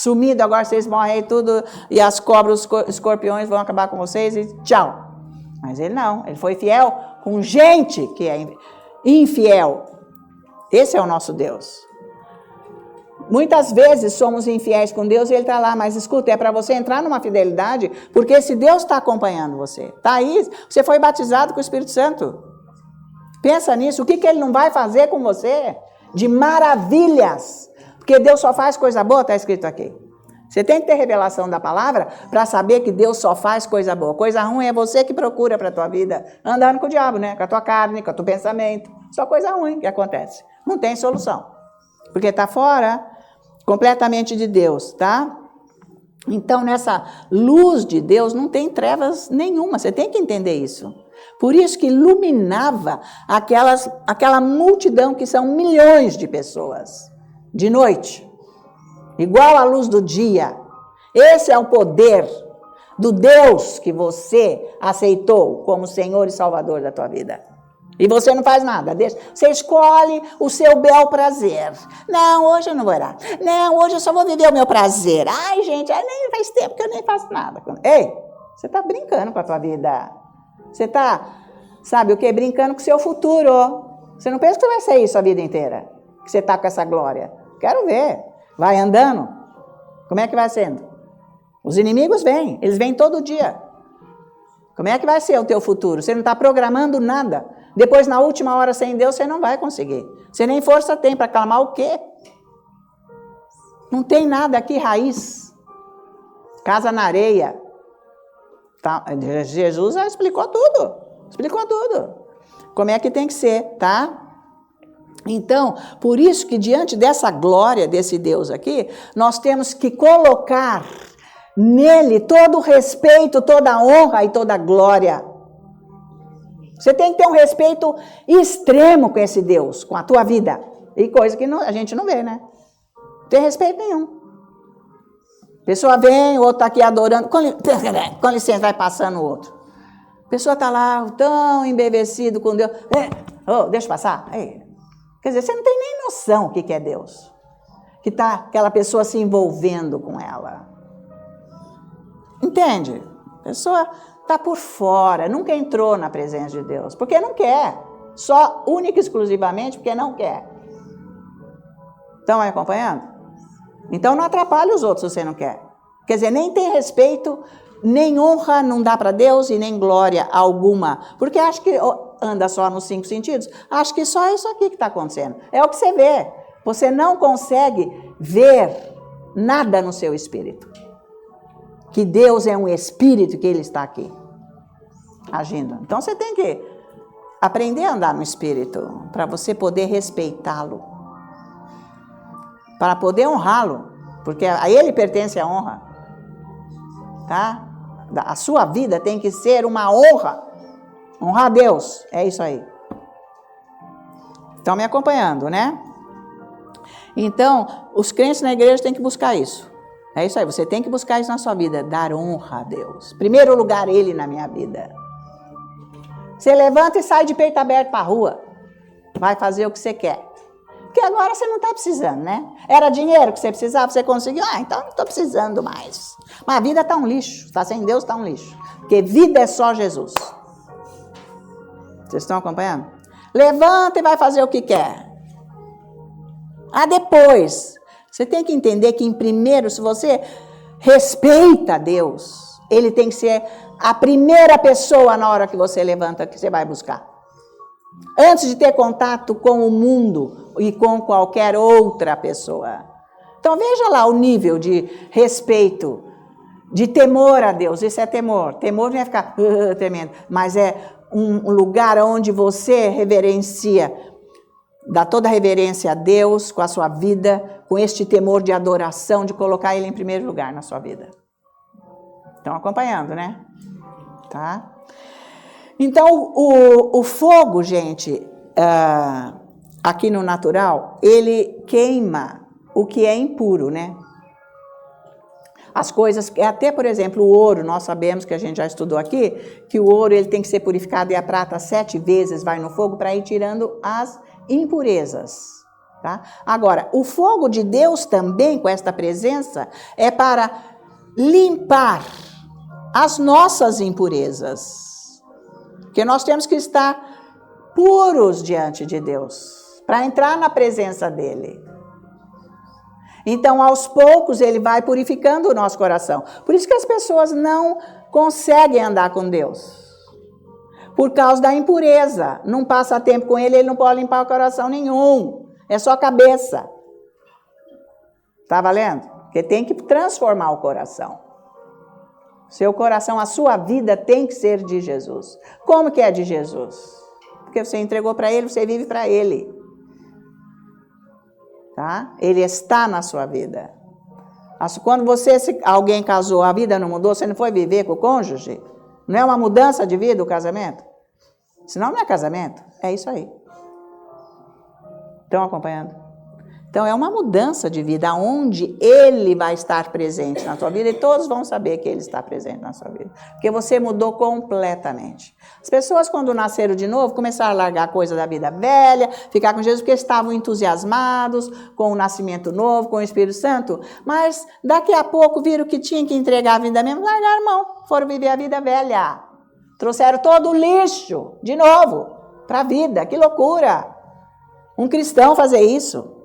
sumido, agora vocês morrem aí tudo, e as cobras, os escorpiões vão acabar com vocês e tchau. Mas ele não, ele foi fiel com gente que é infiel. Esse é o nosso Deus. Muitas vezes somos infiéis com Deus e Ele está lá, mas escuta, é para você entrar numa fidelidade, porque esse Deus está acompanhando você. Está aí, você foi batizado com o Espírito Santo. Pensa nisso, o que Ele não vai fazer com você? De maravilhas. Porque Deus só faz coisa boa, está escrito aqui. Você tem que ter revelação da palavra para saber que Deus só faz coisa boa. Coisa ruim é você que procura para a tua vida, andando com o diabo, né? Com a tua carne, com o teu pensamento. Só coisa ruim que acontece. Não tem solução. Porque está fora completamente de Deus, tá? Então, nessa luz de Deus não tem trevas nenhuma. Você tem que entender isso. Por isso que iluminava aquela multidão que são milhões de pessoas. De noite. Igual à luz do dia. Esse é o poder do Deus que você aceitou como Senhor e Salvador da tua vida. E você não faz nada, você escolhe o seu bel prazer. Não, hoje eu não vou orar. Não, hoje eu só vou viver o meu prazer. Ai, gente, nem faz tempo que eu nem faço nada. Ei, você está brincando com a tua vida. Você está, sabe o que? Brincando com o seu futuro. Você não pensa que você vai ser isso a vida inteira? Que você está com essa glória. Quero ver. Vai andando. Como é que vai sendo? Os inimigos vêm, eles vêm todo dia. Como é que vai ser o teu futuro? Você não está programando nada. Depois, na última hora, sem Deus, você não vai conseguir. Você nem força tem para clamar o quê? Não tem nada aqui, raiz. Casa na areia. Tá? Jesus já explicou tudo. Explicou tudo. Como é que tem que ser, tá? Então, por isso que diante dessa glória desse Deus aqui, nós temos que colocar nele todo o respeito, toda a honra e toda a glória. Você tem que ter um respeito extremo com esse Deus, com a tua vida. E coisa que a gente não vê, né? Não tem respeito nenhum. A pessoa vem, o outro está aqui adorando. Com licença, vai passando o outro. A pessoa está lá tão embevecido com Deus. Deixa eu passar. Quer dizer, você não tem nem noção o que é Deus. Que está aquela pessoa se envolvendo com ela. Entende? A pessoa está por fora, nunca entrou na presença de Deus, porque não quer. Só, única e exclusivamente, porque não quer. Estão me acompanhando? Então não atrapalhe os outros se você não quer. Quer dizer, nem tem respeito, nem honra não dá para Deus e nem glória alguma. Porque acho que anda só nos 5 sentidos. Acho que só isso aqui que está acontecendo. É o que você vê. Você não consegue ver nada no seu espírito. Que Deus é um espírito, que Ele está aqui, agindo. Então você tem que aprender a andar no espírito, para você poder respeitá-lo, para poder honrá-lo, porque a Ele pertence a honra, tá? A sua vida tem que ser uma honra, honrar a Deus, é isso aí. Estão me acompanhando, né? Então, os crentes na igreja têm que buscar isso. É isso aí, você tem que buscar isso na sua vida, dar honra a Deus. Primeiro lugar, Ele na minha vida. Você levanta e sai de peito aberto para a rua. Vai fazer o que você quer. Porque agora você não está precisando, né? Era dinheiro que você precisava, você conseguiu. Então não estou precisando mais. Mas a vida está um lixo. Está sem Deus, está um lixo. Porque vida é só Jesus. Vocês estão acompanhando? Levanta e vai fazer o que quer. Depois... Você tem que entender que, primeiro, se você respeita Deus, Ele tem que ser a primeira pessoa na hora que você levanta, que você vai buscar. Antes de ter contato com o mundo e com qualquer outra pessoa. Então, veja lá o nível de respeito, de temor a Deus. Isso é temor. Temor não é ficar tremendo, mas é um lugar onde você reverencia, dá toda a reverência a Deus com a sua vida, com este temor de adoração, de colocar Ele em primeiro lugar na sua vida. Estão acompanhando, né? Tá? Então, o fogo, gente, aqui no natural, ele queima o que é impuro, né? As coisas, até por exemplo, o ouro, nós sabemos que a gente já estudou aqui, que o ouro ele tem que ser purificado e a prata 7 vezes vai no fogo para ir tirando as impurezas. Tá? Agora, o fogo de Deus também, com esta presença, é para limpar as nossas impurezas. Porque nós temos que estar puros diante de Deus, para entrar na presença dele. Então, aos poucos, ele vai purificando o nosso coração. Por isso que as pessoas não conseguem andar com Deus. Por causa da impureza. Não passa tempo com ele, ele não pode limpar o coração nenhum. É só a cabeça. Tá valendo? Porque tem que transformar o coração. Seu coração, a sua vida tem que ser de Jesus. Como que é de Jesus? Porque você entregou para ele, você vive para ele. Tá? Ele está na sua vida. Quando alguém casou, a vida não mudou, você não foi viver com o cônjuge? Não é uma mudança de vida o casamento? Senão não é casamento. É isso aí. Estão acompanhando? Então é uma mudança de vida, onde ele vai estar presente na sua vida e todos vão saber que ele está presente na sua vida. Porque você mudou completamente. As pessoas, quando nasceram de novo, começaram a largar coisa da vida velha, ficar com Jesus, porque estavam entusiasmados com o nascimento novo, com o Espírito Santo. Mas daqui a pouco viram que tinham que entregar a vida mesmo, largaram mão, foram viver a vida velha. Trouxeram todo o lixo de novo para a vida. Que loucura! Um cristão fazer isso.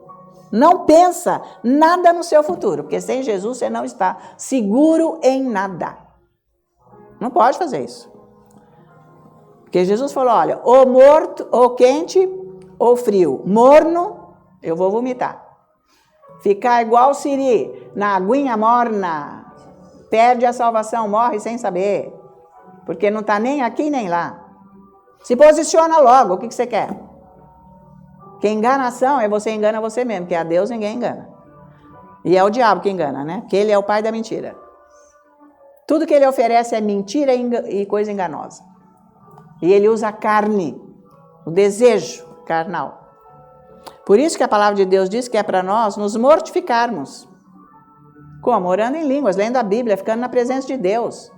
Não pensa nada no seu futuro, porque sem Jesus você não está seguro em nada. Não pode fazer isso. Porque Jesus falou, olha, ou morto, ou quente, ou frio. Morno, eu vou vomitar. Ficar igual Siri, na aguinha morna, perde a salvação, morre sem saber. Porque não está nem aqui nem lá. Se posiciona logo, o que você quer? Porque enganação é você engana você mesmo, que a Deus ninguém engana. E é o diabo que engana, né? Porque ele é o pai da mentira. Tudo que ele oferece é mentira e coisa enganosa. E ele usa a carne, o desejo carnal. Por isso que a palavra de Deus diz que é para nós nos mortificarmos. Como? Orando em línguas, lendo a Bíblia, ficando na presença de Deus.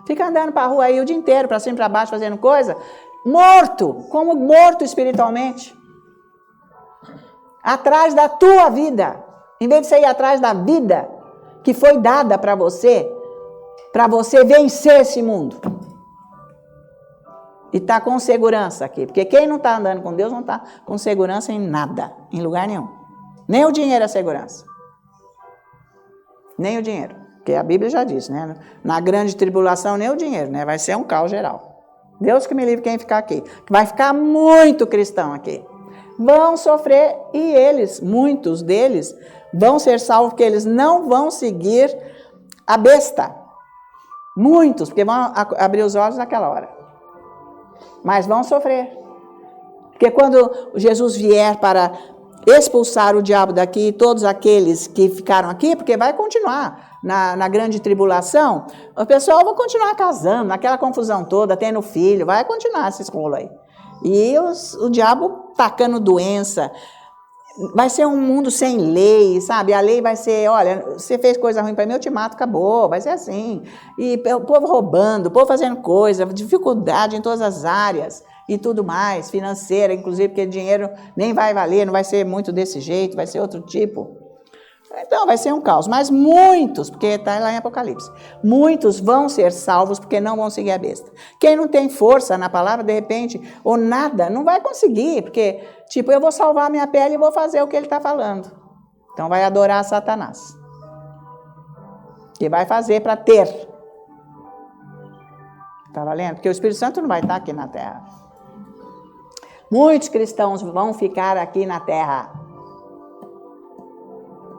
Fica andando para a rua aí o dia inteiro, para cima e para baixo, fazendo coisa. Morto, como morto espiritualmente. Atrás da tua vida, em vez de você ir atrás da vida que foi dada para você vencer esse mundo. E está com segurança aqui, porque quem não está andando com Deus não está com segurança em nada, em lugar nenhum. Nem o dinheiro é segurança. Nem o dinheiro, porque a Bíblia já diz, né? Na grande tribulação nem o dinheiro, né? Vai ser um caos geral. Deus que me livre quem ficar aqui. Vai ficar muito cristão aqui. Vão sofrer e eles, muitos deles, vão ser salvos porque eles não vão seguir a besta. Muitos, porque vão abrir os olhos naquela hora. Mas vão sofrer. Porque quando Jesus vier para expulsar o diabo daqui, todos aqueles que ficaram aqui, porque vai continuar na grande tribulação, o pessoal vai continuar casando, naquela confusão toda, tendo filho, vai continuar esse rolo aí. E o diabo tacando doença. Vai ser um mundo sem lei, sabe? A lei vai ser, olha, você fez coisa ruim para mim, eu te mato, acabou. Vai ser assim. E o povo roubando, o povo fazendo coisa, dificuldade em todas as áreas e tudo mais, financeira, inclusive, porque dinheiro nem vai valer, não vai ser muito desse jeito, vai ser outro tipo. Então, vai ser um caos. Mas muitos, porque está lá em Apocalipse, muitos vão ser salvos porque não vão seguir a besta. Quem não tem força na palavra, de repente, ou nada, não vai conseguir, porque, tipo, eu vou salvar a minha pele e vou fazer o que ele está falando. Então, vai adorar Satanás. Que vai fazer para ter. Está valendo? Porque o Espírito Santo não vai estar aqui na terra. Muitos cristãos vão ficar aqui na terra.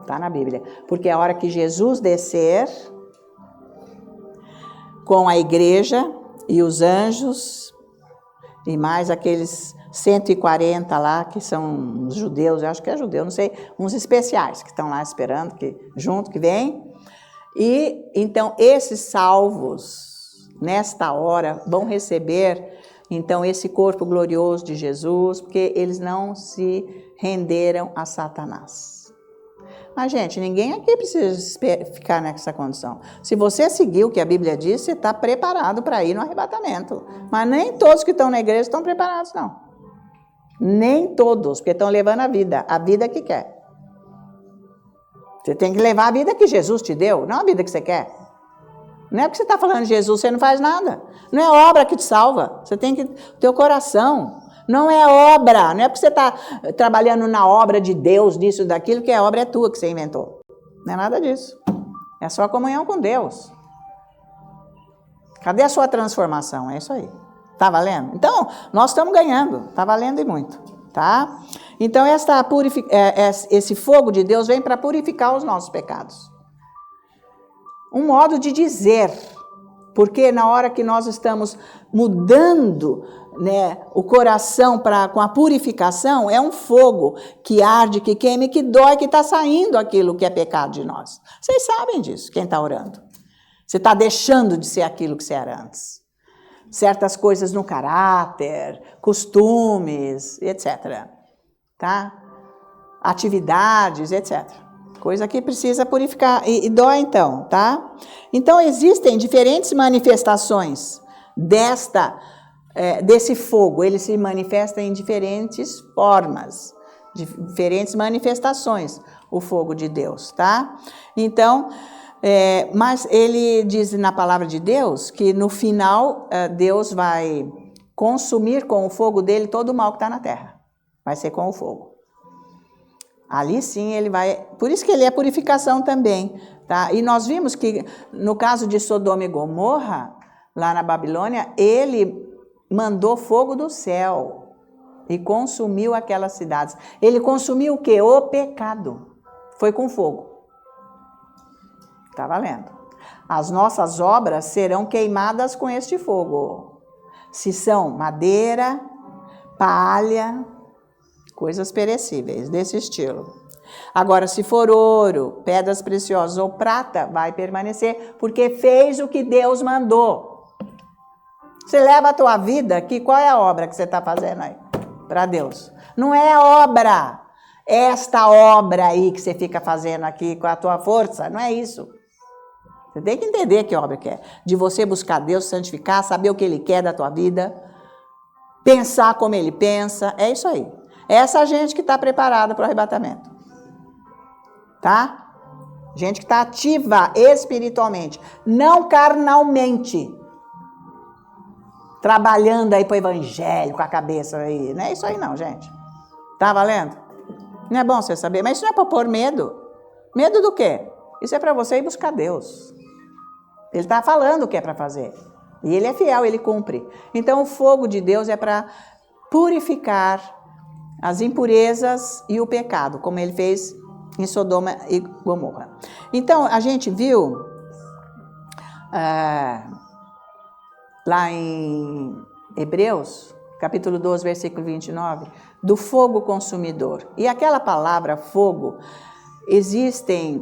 Está na Bíblia. Porque a hora que Jesus descer com a igreja e os anjos e mais aqueles 140 lá que são os judeus, eu acho que é judeu, não sei, uns especiais que estão lá esperando, que vem. E então esses salvos nesta hora vão receber então esse corpo glorioso de Jesus, porque eles não se renderam a Satanás. Mas, gente, ninguém aqui precisa ficar nessa condição. Se você seguir o que a Bíblia diz, você está preparado para ir no arrebatamento. Mas nem todos que estão na igreja estão preparados, não. Nem todos, porque estão levando a vida que quer. Você tem que levar a vida que Jesus te deu, não a vida que você quer. Não é porque você está falando de Jesus, você não faz nada. Não é obra que te salva. Você tem que ter o coração. Não é obra. Não é porque você está trabalhando na obra de Deus, disso, daquilo, que a obra é tua que você inventou. Não é nada disso. É só a comunhão com Deus. Cadê a sua transformação? É isso aí. Tá valendo? Então, nós estamos ganhando. Tá valendo e muito. Tá? Então, esse fogo de Deus vem para purificar os nossos pecados. Um modo de dizer, porque na hora que nós estamos mudando, né, o coração com a purificação, é um fogo que arde, que queima e que dói, que está saindo aquilo que é pecado de nós. Vocês sabem disso, quem está orando. Você está deixando de ser aquilo que você era antes. Certas coisas no caráter, costumes, etc. Tá? Atividades, etc. Coisa que precisa purificar e dói então, tá? Então existem diferentes manifestações desse fogo. Ele se manifesta em diferentes formas, diferentes manifestações, o fogo de Deus, tá? Então, mas ele diz na palavra de Deus que no final Deus vai consumir com o fogo dele todo o mal que está na terra. Vai ser com o fogo. Ali sim ele vai... Por isso que ele é purificação também, tá? E nós vimos que no caso de Sodoma e Gomorra, lá na Babilônia, ele mandou fogo do céu e consumiu aquelas cidades. Ele consumiu o quê? O pecado. Foi com fogo. Tá valendo? As nossas obras serão queimadas com este fogo. Se são madeira, palha... coisas perecíveis, desse estilo. Agora, se for ouro, pedras preciosas ou prata, vai permanecer, porque fez o que Deus mandou. Você leva a tua vida aqui, qual é a obra que você está fazendo aí? Para Deus. Não é obra, esta obra aí que você fica fazendo aqui com a tua força, não é isso. Você tem que entender que obra que é. De você buscar Deus, santificar, saber o que Ele quer da tua vida, pensar como Ele pensa, é isso aí. Essa gente que está preparada para o arrebatamento. Tá? Gente que está ativa espiritualmente, não carnalmente. Trabalhando aí para o evangelho com a cabeça aí. Não é isso aí não, gente. Tá valendo? Não é bom você saber, mas isso não é para pôr medo. Medo do quê? Isso é para você ir buscar Deus. Ele está falando o que é para fazer. E Ele é fiel, Ele cumpre. Então o fogo de Deus é para purificar as impurezas e o pecado, como ele fez em Sodoma e Gomorra. Então, a gente viu lá em Hebreus, capítulo 12, versículo 29, do fogo consumidor. E aquela palavra existem,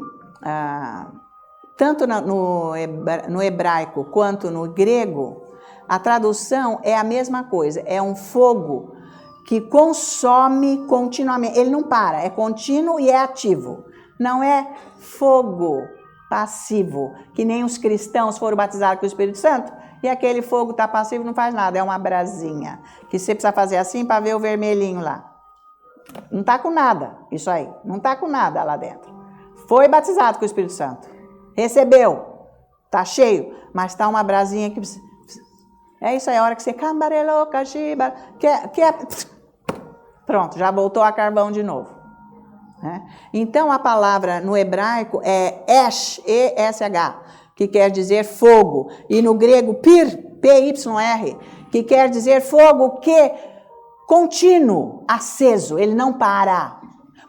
tanto no hebraico quanto no grego, a tradução é a mesma coisa, é um fogo que consome continuamente, ele não para, é contínuo e é ativo. Não é fogo passivo, que nem os cristãos foram batizados com o Espírito Santo, e aquele fogo está passivo, não faz nada, é uma brasinha, que você precisa fazer assim para ver o vermelhinho lá. Não está com nada, isso aí, não está com nada lá dentro. Foi batizado com o Espírito Santo, recebeu, está cheio, mas está uma brasinha que... É isso aí, a hora que você... Pronto, já voltou a carvão de novo. Né? Então, a palavra no hebraico é esh, E-S-H, que quer dizer fogo. E no grego, pyr, P-Y-R, que quer dizer fogo que contínuo, aceso, ele não para.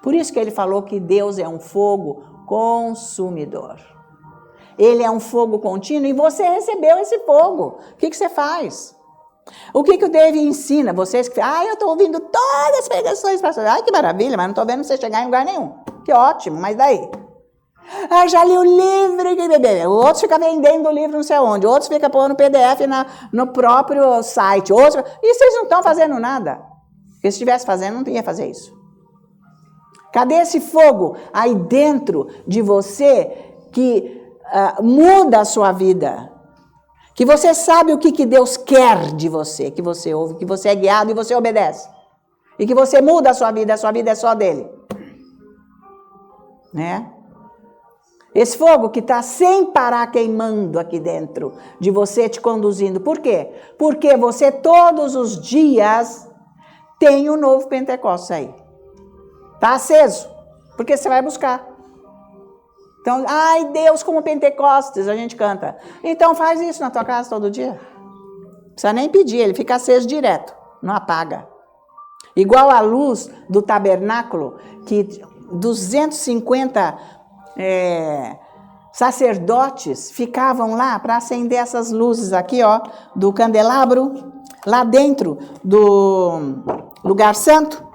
Por isso que ele falou que Deus é um fogo consumidor. Ele é um fogo contínuo e você recebeu esse fogo. O que você faz? O que o David ensina? Vocês que... eu estou ouvindo todas as pregações, pastor. Ai, que maravilha, mas não estou vendo você chegar em lugar nenhum. Que ótimo, mas daí? Já li o livro. O outro fica vendendo o livro não sei onde. Outros fica pondo PDF no próprio site. Outros... E vocês não estão fazendo nada. Porque se estivesse fazendo, não ia fazer isso. Cadê esse fogo aí dentro de você que muda a sua vida? Que você sabe o que Deus quer de você, que você ouve, que você é guiado e você obedece. E que você muda a sua vida é só dele. Né? Esse fogo que está sem parar queimando aqui dentro de você, te conduzindo. Por quê? Porque você todos os dias tem um novo Pentecostes aí. Está aceso. Porque você vai buscar. Então, ai Deus, como Pentecostes, a gente canta. Então faz isso na tua casa todo dia. Não precisa nem pedir, ele fica aceso direto, não apaga. Igual a luz do tabernáculo, que 250 sacerdotes ficavam lá para acender essas luzes aqui, ó, do candelabro, lá dentro do lugar santo.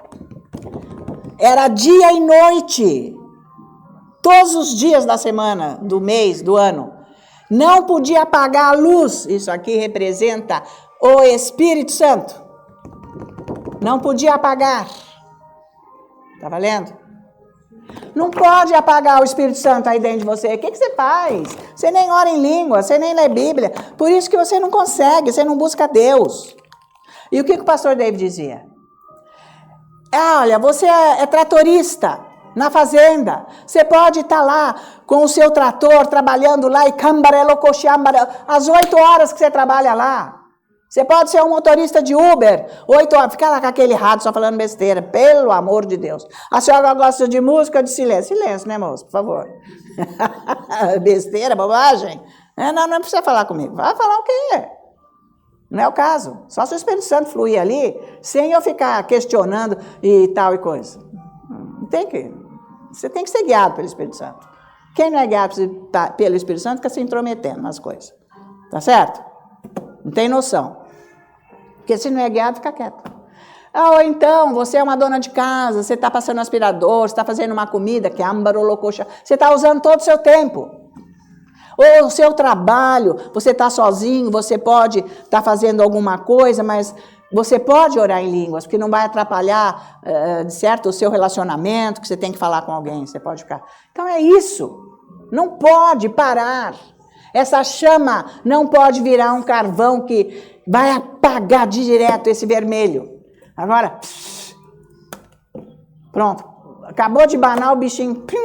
Era dia e noite. Todos os dias da semana, do mês, do ano. Não podia apagar a luz. Isso aqui representa o Espírito Santo. Não podia apagar. Tá valendo? Não pode apagar o Espírito Santo aí dentro de você. O que você faz? Você nem ora em língua, você nem lê Bíblia. Por isso que você não consegue, você não busca Deus. E o que o pastor David dizia? Olha, você é tratorista. Na fazenda, você pode estar lá com o seu trator, trabalhando lá e às 8 horas que você trabalha lá. Você pode ser um motorista de Uber, 8 horas, fica lá com aquele rádio só falando besteira, pelo amor de Deus. A senhora gosta de música ou de silêncio? Silêncio, né, moço, por favor. Besteira, bobagem. Não precisa falar comigo. Vai falar o quê? Não é o caso. Só se o Espírito Santo fluir ali, sem eu ficar questionando e tal e coisa. Você tem que ser guiado pelo Espírito Santo. Quem não é guiado pelo Espírito Santo fica se intrometendo nas coisas. Tá certo? Não tem noção. Porque se não é guiado, fica quieto. Ou então, você é uma dona de casa, você está passando aspirador, você está fazendo uma comida, que é ambarolocoxa, você está usando todo o seu tempo. Ou o seu trabalho, você está sozinho, você pode estar fazendo alguma coisa, mas você pode orar em línguas, porque não vai atrapalhar, certo, o seu relacionamento, que você tem que falar com alguém, você pode ficar. Então é isso, não pode parar. Essa chama não pode virar um carvão que vai apagar direto esse vermelho. Agora, pronto, acabou de banar o bichinho, pim.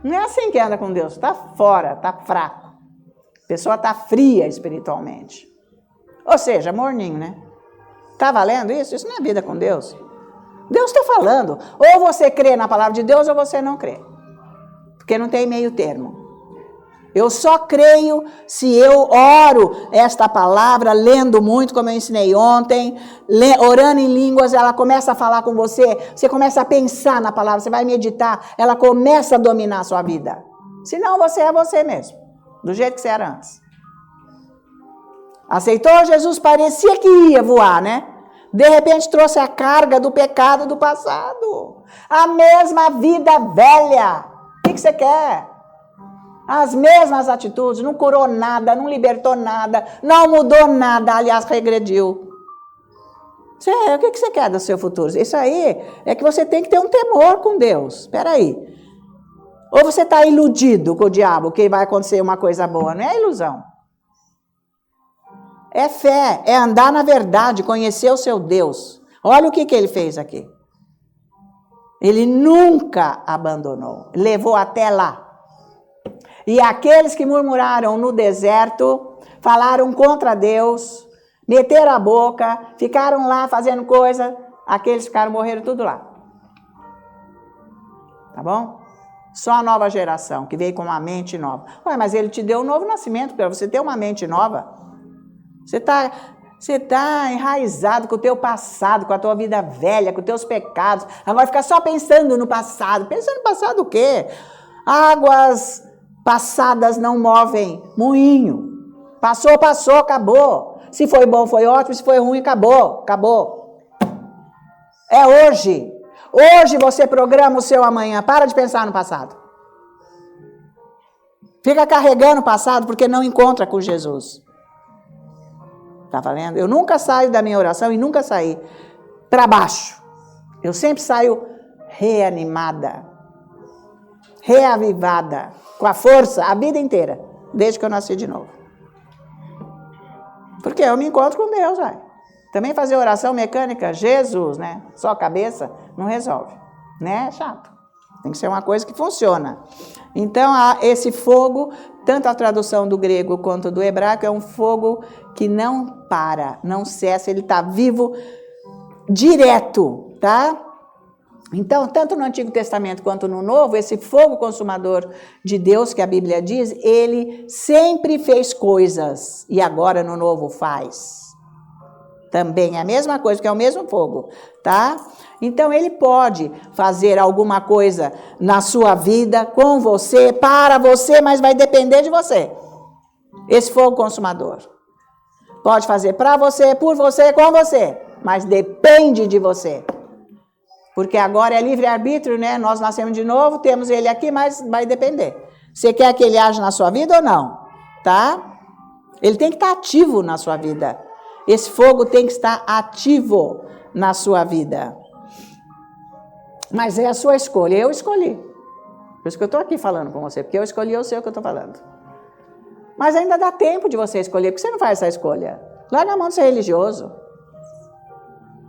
Não é assim que anda com Deus, está fora, está fraco. A pessoa está fria espiritualmente. Ou seja, morninho, né? Está valendo isso? Isso não é vida com Deus. Deus está falando. Ou você crê na palavra de Deus ou você não crê. Porque não tem meio termo. Eu só creio se eu oro esta palavra, lendo muito, como eu ensinei ontem, orando em línguas, ela começa a falar com você, você começa a pensar na palavra, você vai meditar, ela começa a dominar a sua vida. Senão você é você mesmo, do jeito que você era antes. Aceitou Jesus, parecia que ia voar, né? De repente trouxe a carga do pecado do passado. A mesma vida velha. O que você quer? As mesmas atitudes, não curou nada, não libertou nada, não mudou nada, aliás, regrediu. O que você quer do seu futuro? Isso aí é que você tem que ter um temor com Deus. Espera aí. Ou você está iludido com o diabo, que vai acontecer uma coisa boa. Não é ilusão. É fé, é andar na verdade, conhecer o seu Deus. Olha o que ele fez aqui. Ele nunca abandonou, levou até lá. E aqueles que murmuraram no deserto, falaram contra Deus, meteram a boca, ficaram lá fazendo coisa, aqueles ficaram, morreram tudo lá. Tá bom? Só a nova geração, que veio com uma mente nova. Ué, mas ele te deu um novo nascimento, para você ter uma mente nova. Você tá enraizado com o teu passado, com a tua vida velha, com os teus pecados. Agora fica só pensando no passado. Pensando no passado o quê? Águas passadas não movem moinho. Passou, acabou. Se foi bom, foi ótimo. Se foi ruim, acabou. É hoje. Hoje você programa o seu amanhã. Para de pensar no passado. Fica carregando o passado porque não encontra com Jesus. Tá valendo? Eu nunca saio da minha oração e nunca saí para baixo. Eu sempre saio reanimada, reavivada, com a força a vida inteira, desde que eu nasci de novo. Porque eu me encontro com Deus, vai. Também fazer oração mecânica, Jesus, né? Só a cabeça, não resolve, né? É chato. Tem que ser uma coisa que funciona. Então, esse fogo, tanto a tradução do grego quanto do hebraico, é um fogo que não para, não cessa, ele está vivo direto, tá? Então, tanto no Antigo Testamento quanto no Novo, esse fogo consumador de Deus, que a Bíblia diz, ele sempre fez coisas, e agora no Novo faz. Também é a mesma coisa, porque é o mesmo fogo, tá? Então, ele pode fazer alguma coisa na sua vida, com você, para você, mas vai depender de você. Esse fogo consumador. Pode fazer para você, por você, com você, mas depende de você. Porque agora é livre-arbítrio, né? Nós nascemos de novo, temos ele aqui, mas vai depender. Você quer que ele age na sua vida ou não? Tá? Ele tem que estar ativo na sua vida. Esse fogo tem que estar ativo na sua vida. Mas é a sua escolha. Eu escolhi. Por isso que eu estou aqui falando com você. Porque eu escolhi, eu sei o que eu estou falando. Mas ainda dá tempo de você escolher. Por que você não faz essa escolha? Larga a mão de ser religioso.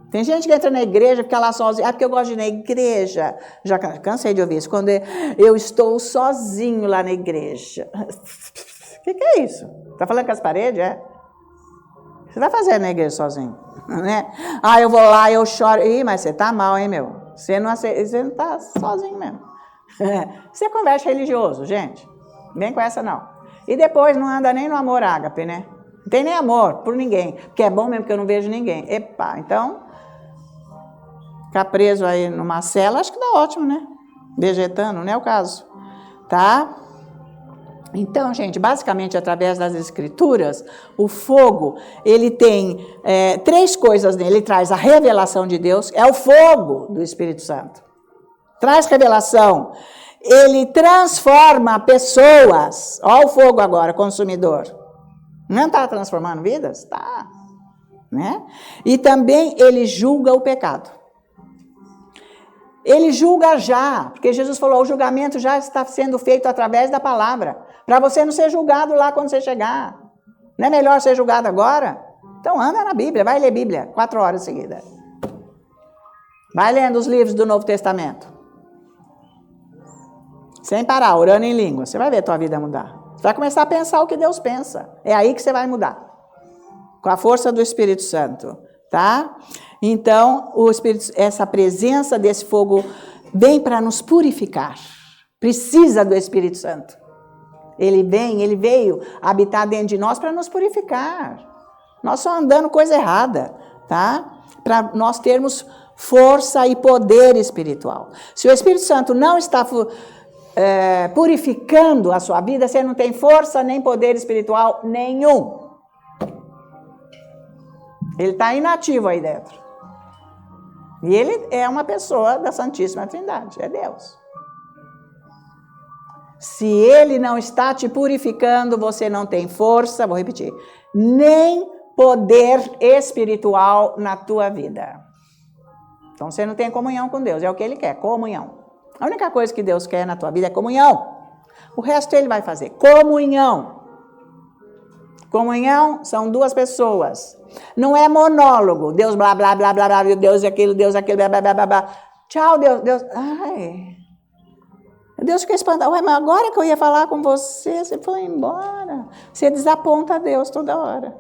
Tem gente que entra na igreja, fica lá sozinho. Ah, porque eu gosto de ir na igreja. Já cansei de ouvir isso. Quando eu estou sozinho lá na igreja. O que é isso? Está falando com as paredes, é? Você vai fazer na igreja sozinho, né? Ah, eu vou lá, eu choro. Ih, mas você tá mal, hein, meu? Você não tá sozinho mesmo. Você é converte religioso, gente. Vem com essa, não. E depois não anda nem no amor ágape, né? Não tem nem amor por ninguém. Porque é bom mesmo que eu não vejo ninguém. Epa, então, ficar preso aí numa cela, acho que dá ótimo, né? Vegetando, não é o caso. Tá? Então, gente, basicamente, através das escrituras, o fogo, ele tem 3 coisas nele. Ele traz a revelação de Deus, é o fogo do Espírito Santo. Traz revelação. Ele transforma pessoas. Olha o fogo agora, consumidor. Não está transformando vidas? Está. Né? E também ele julga o pecado. Ele julga já, porque Jesus falou, o julgamento já está sendo feito através da palavra, para você não ser julgado lá quando você chegar. Não é melhor ser julgado agora? Então anda na Bíblia, vai ler Bíblia, 4 horas seguidas. Vai lendo os livros do Novo Testamento. Sem parar, orando em língua, você vai ver a tua vida mudar. Você vai começar a pensar o que Deus pensa. É aí que você vai mudar. Com a força do Espírito Santo, tá? Então, essa presença desse fogo vem para nos purificar. Precisa do Espírito Santo. Ele veio habitar dentro de nós para nos purificar. Nós só andando coisa errada, tá? Para nós termos força e poder espiritual. Se o Espírito Santo não está purificando a sua vida, você não tem força nem poder espiritual nenhum. Ele está inativo aí dentro. E ele é uma pessoa da Santíssima Trindade, é Deus. Se ele não está te purificando, você não tem força, vou repetir, nem poder espiritual na tua vida. Então você não tem comunhão com Deus, é o que ele quer, comunhão. A única coisa que Deus quer na tua vida é comunhão. O resto ele vai fazer, comunhão. Comunhão são 2 pessoas. Não é monólogo. Deus blá, blá, blá, blá, blá, Deus aquilo, blá, blá, blá, blá, blá. Tchau, Deus. Ai. Deus fica espantado. Ué, mas agora que eu ia falar com você, você foi embora. Você desaponta a Deus toda hora.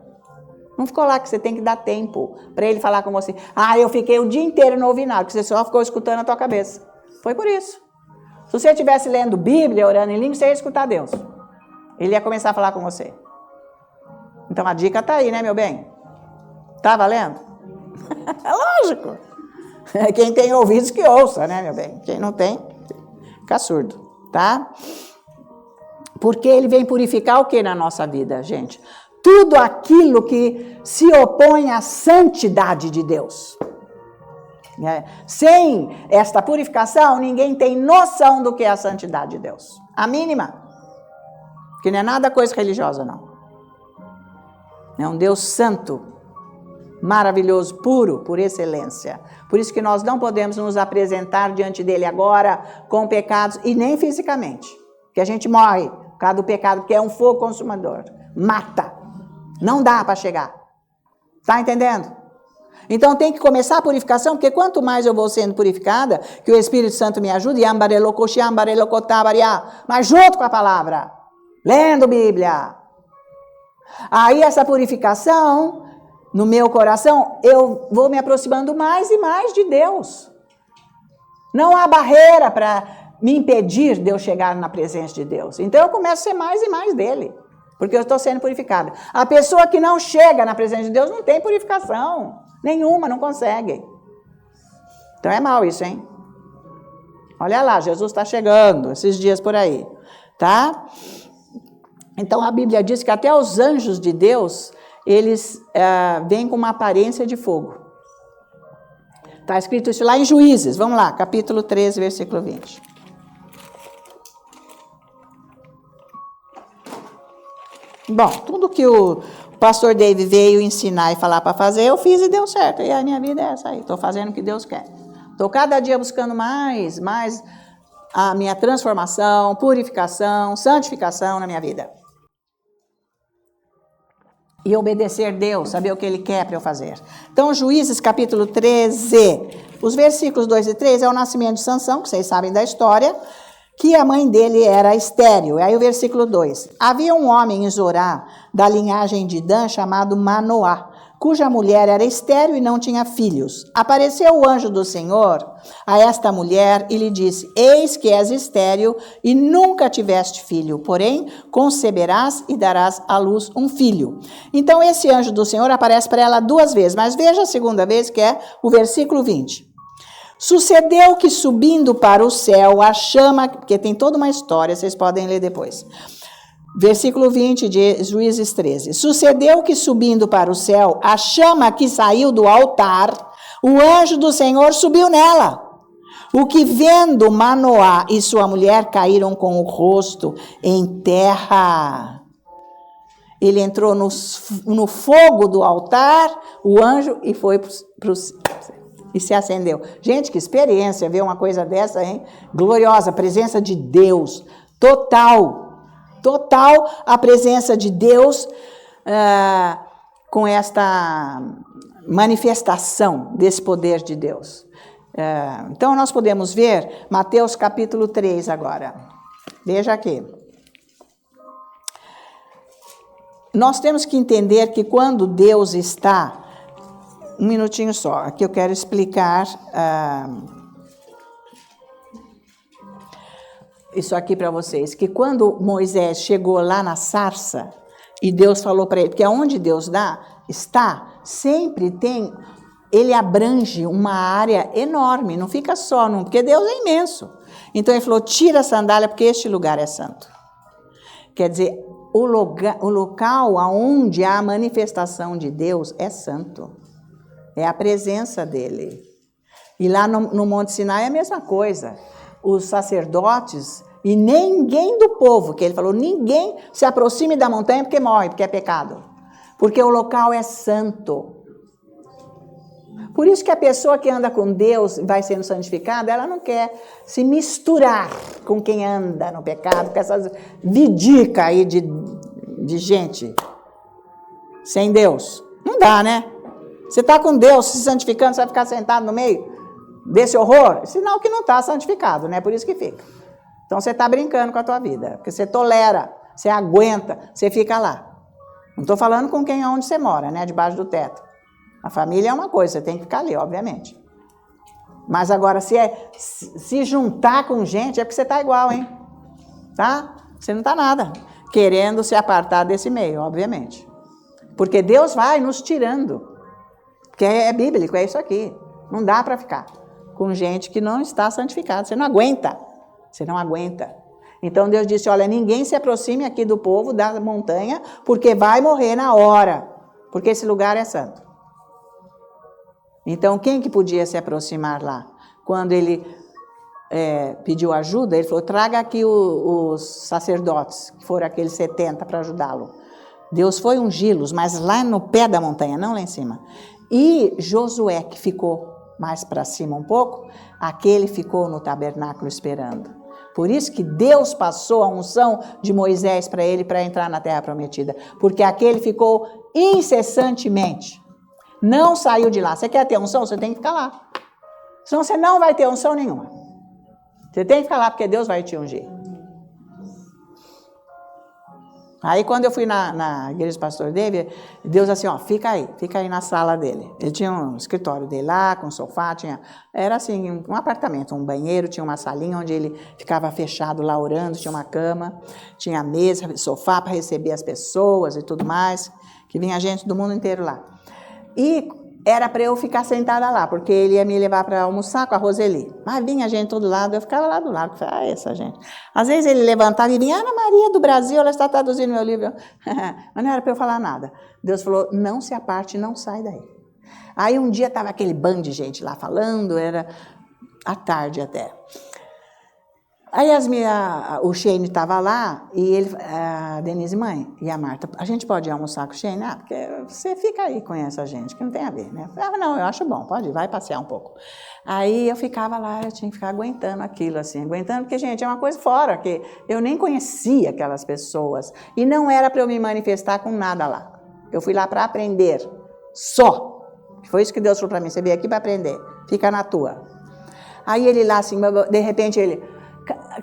Não ficou lá que você tem que dar tempo para ele falar com você. Ah, eu fiquei o dia inteiro e não ouvi nada, porque você só ficou escutando a tua cabeça. Foi por isso. Se você estivesse lendo Bíblia, orando em língua, você ia escutar Deus. Ele ia começar a falar com você. Então a dica está aí, né, meu bem? Tá valendo? É lógico. Quem tem ouvidos que ouça, né, meu bem? Quem não tem, fica surdo, tá? Porque ele vem purificar o que na nossa vida, gente? Tudo aquilo que se opõe à santidade de Deus. Sem esta purificação, ninguém tem noção do que é a santidade de Deus. A mínima. Que não é nada coisa religiosa, não. É um Deus santo, maravilhoso, puro, por excelência. Por isso que nós não podemos nos apresentar diante dele agora com pecados, e nem fisicamente. Porque a gente morre por causa do pecado, porque é um fogo consumador. Mata. Não dá para chegar. Tá entendendo? Então tem que começar a purificação, porque quanto mais eu vou sendo purificada, que o Espírito Santo me ajude, mas junto com a palavra, lendo Bíblia. Aí essa purificação, no meu coração, eu vou me aproximando mais e mais de Deus. Não há barreira para me impedir de eu chegar na presença de Deus. Então eu começo a ser mais e mais dele, porque eu estou sendo purificada. A pessoa que não chega na presença de Deus não tem purificação nenhuma, não consegue. Então é mal isso, hein? Olha lá, Jesus está chegando esses dias por aí, tá? Então a Bíblia diz que até os anjos de Deus, eles vêm com uma aparência de fogo. Está escrito isso lá em Juízes, vamos lá, capítulo 13, versículo 20. Bom, tudo que o pastor David veio ensinar e falar para fazer, eu fiz e deu certo. E a minha vida é essa aí, estou fazendo o que Deus quer. Estou cada dia buscando mais a minha transformação, purificação, santificação na minha vida. E obedecer Deus, saber o que Ele quer para eu fazer. Então, Juízes capítulo 13, os versículos 2 e 3 é o nascimento de Sansão, que vocês sabem da história, que a mãe dele era estéril. Aí o versículo 2. Havia um homem em Zorá, da linhagem de Dan, chamado Manoá, cuja mulher era estéril e não tinha filhos. Apareceu o anjo do Senhor a esta mulher e lhe disse: eis que és estéril e nunca tiveste filho, porém conceberás e darás à luz um filho. Então esse anjo do Senhor aparece para ela 2 vezes, mas veja a segunda vez, que é o versículo 20. Sucedeu que subindo para o céu a chama, porque tem toda uma história, vocês podem ler depois. Versículo 20 de Juízes 13. Sucedeu que subindo para o céu, a chama que saiu do altar, o anjo do Senhor subiu nela. O que vendo Manoá e sua mulher caíram com o rosto em terra. Ele entrou no fogo do altar, o anjo, e foi e se acendeu. Gente, que experiência ver uma coisa dessa, hein? Gloriosa, presença de Deus, total a presença de Deus com esta manifestação desse poder de Deus. Então, nós podemos ver Mateus capítulo 3 agora. Veja aqui. Nós temos que entender que quando Deus está... Um minutinho só, aqui eu quero explicar... isso aqui para vocês, que quando Moisés chegou lá na sarça, e Deus falou para ele, porque onde Deus está, sempre tem, ele abrange uma área enorme, não fica só num, porque Deus é imenso. Então ele falou, tira a sandália, porque este lugar é santo. Quer dizer, o local onde há a manifestação de Deus é santo, é a presença dele. E lá no Monte Sinai é a mesma coisa. Os sacerdotes e ninguém do povo, que ele falou, ninguém se aproxime da montanha porque morre, porque é pecado. Porque o local é santo. Por isso que a pessoa que anda com Deus vai sendo santificada, ela não quer se misturar com quem anda no pecado, com essas vidicas aí de gente sem Deus. Não dá, né? Você está com Deus se santificando, você vai ficar sentado no meio desse horror? Sinal que não está santificado, né? Por isso que fica. Então você está brincando com a tua vida, porque você tolera, você aguenta, você fica lá. Não estou falando com quem onde você mora, né? Debaixo do teto. A família é uma coisa, você tem que ficar ali, obviamente. Mas agora, se juntar com gente, é porque você está igual, hein? Tá? Você não está nada. Querendo se apartar desse meio, obviamente. Porque Deus vai nos tirando. Porque é bíblico, é isso aqui. Não dá para ficar com gente que não está santificada. Você não aguenta. Você não aguenta. Então Deus disse, olha, ninguém se aproxime aqui do povo da montanha, porque vai morrer na hora. Porque esse lugar é santo. Então quem que podia se aproximar lá? Quando ele pediu ajuda, ele falou, traga aqui os sacerdotes, que foram aqueles 70 para ajudá-lo. Deus foi ungí-los, mas lá no pé da montanha, não lá em cima. E Josué, que ficou mais para cima um pouco, aquele ficou no tabernáculo esperando. Por isso que Deus passou a unção de Moisés para ele para entrar na terra prometida. Porque aquele ficou incessantemente Não saiu de lá. Você quer ter unção? Você tem que ficar lá. Senão você não vai ter unção nenhuma. Você tem que ficar lá porque Deus vai te ungir. Aí quando eu fui na igreja do pastor David, Deus assim, ó, fica aí na sala dele. Ele tinha um escritório dele lá, com sofá, era assim, um apartamento, um banheiro, tinha uma salinha onde ele ficava fechado lá orando, tinha uma cama, tinha mesa, sofá para receber as pessoas e tudo mais, que vinha gente do mundo inteiro lá. E era para eu ficar sentada lá, porque ele ia me levar para almoçar com a Roseli. Mas vinha gente do lado, eu ficava lá do lado. Falei, essa gente. Às vezes ele levantava e vinha, Ana Maria do Brasil, ela está traduzindo meu livro. Mas não era para eu falar nada. Deus falou, não se aparte, não sai daí. Aí um dia estava aquele bando de gente lá falando, era à tarde até. Aí o Shane estava lá e a Denise, mãe, e a Marta, a gente pode ir almoçar com o Shane? Ah, porque você fica aí, conhece a gente, que não tem a ver, né? Ah, não, eu acho bom, pode ir, vai passear um pouco. Aí eu ficava lá, eu tinha que ficar aguentando aquilo, assim, aguentando, porque, gente, é uma coisa fora, que eu nem conhecia aquelas pessoas e não era para eu me manifestar com nada lá. Eu fui lá para aprender, só. Foi isso que Deus falou para mim, você veio aqui para aprender, fica na tua. Aí ele lá, assim, de repente ele...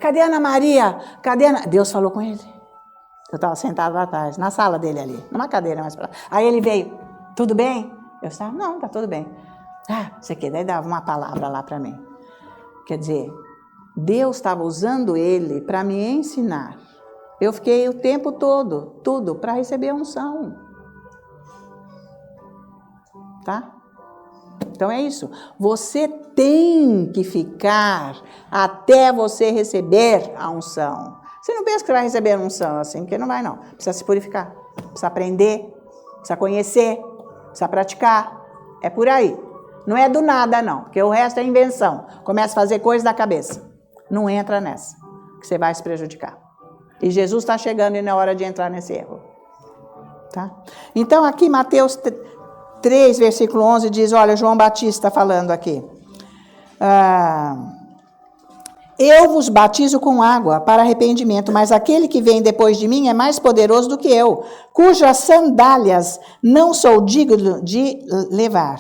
Cadê a Ana Maria? Cadê a Ana... Deus falou com ele. Eu estava sentado lá atrás, na sala dele ali, numa cadeira mais para lá. Aí ele veio, tudo bem? Eu estava, não, tá tudo bem. Ah, você quer? Daí dava uma palavra lá para mim. Quer dizer, Deus estava usando ele para me ensinar. Eu fiquei o tempo todo, tudo, para receber a unção. Tá? Então é isso, você tem que ficar até você receber a unção. Você não pensa que vai receber a unção assim, porque não vai não. Precisa se purificar, precisa aprender, precisa conhecer, precisa praticar. É por aí. Não é do nada não, porque o resto é invenção. Começa a fazer coisa da cabeça. Não entra nessa, que você vai se prejudicar. E Jesus está chegando e não é hora de entrar nesse erro. Tá? Então aqui Mateus 3, versículo 11, diz, olha, João Batista falando aqui. Eu vos batizo com água para arrependimento, mas aquele que vem depois de mim é mais poderoso do que eu, cujas sandálias não sou digno de levar.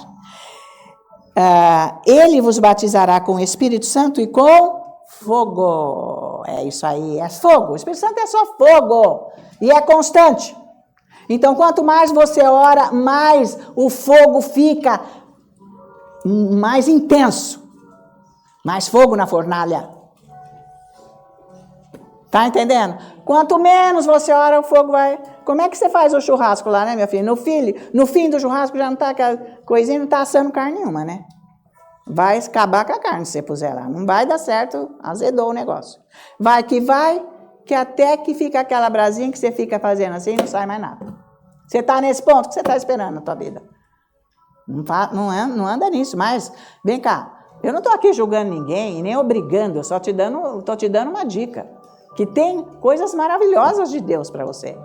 Ele vos batizará com o Espírito Santo e com fogo. É isso aí, é fogo. O Espírito Santo é só fogo e é constante. Então, quanto mais você ora, mais o fogo fica mais intenso. Mais fogo na fornalha. Tá entendendo? Quanto menos você ora, o fogo vai... Como é que você faz o churrasco lá, né, meu filho? No fim do churrasco já não tá aquela coisinha, não tá assando carne nenhuma, né? Vai acabar com a carne se você puser lá. Não vai dar certo, azedou o negócio. Vai, que até que fica aquela brasinha que você fica fazendo assim e não sai mais nada. Você está nesse ponto que você está esperando na tua vida. Não anda nisso, mas vem cá. Eu não estou aqui julgando ninguém, nem obrigando, eu só estou te dando uma dica. Que tem coisas maravilhosas de Deus para você.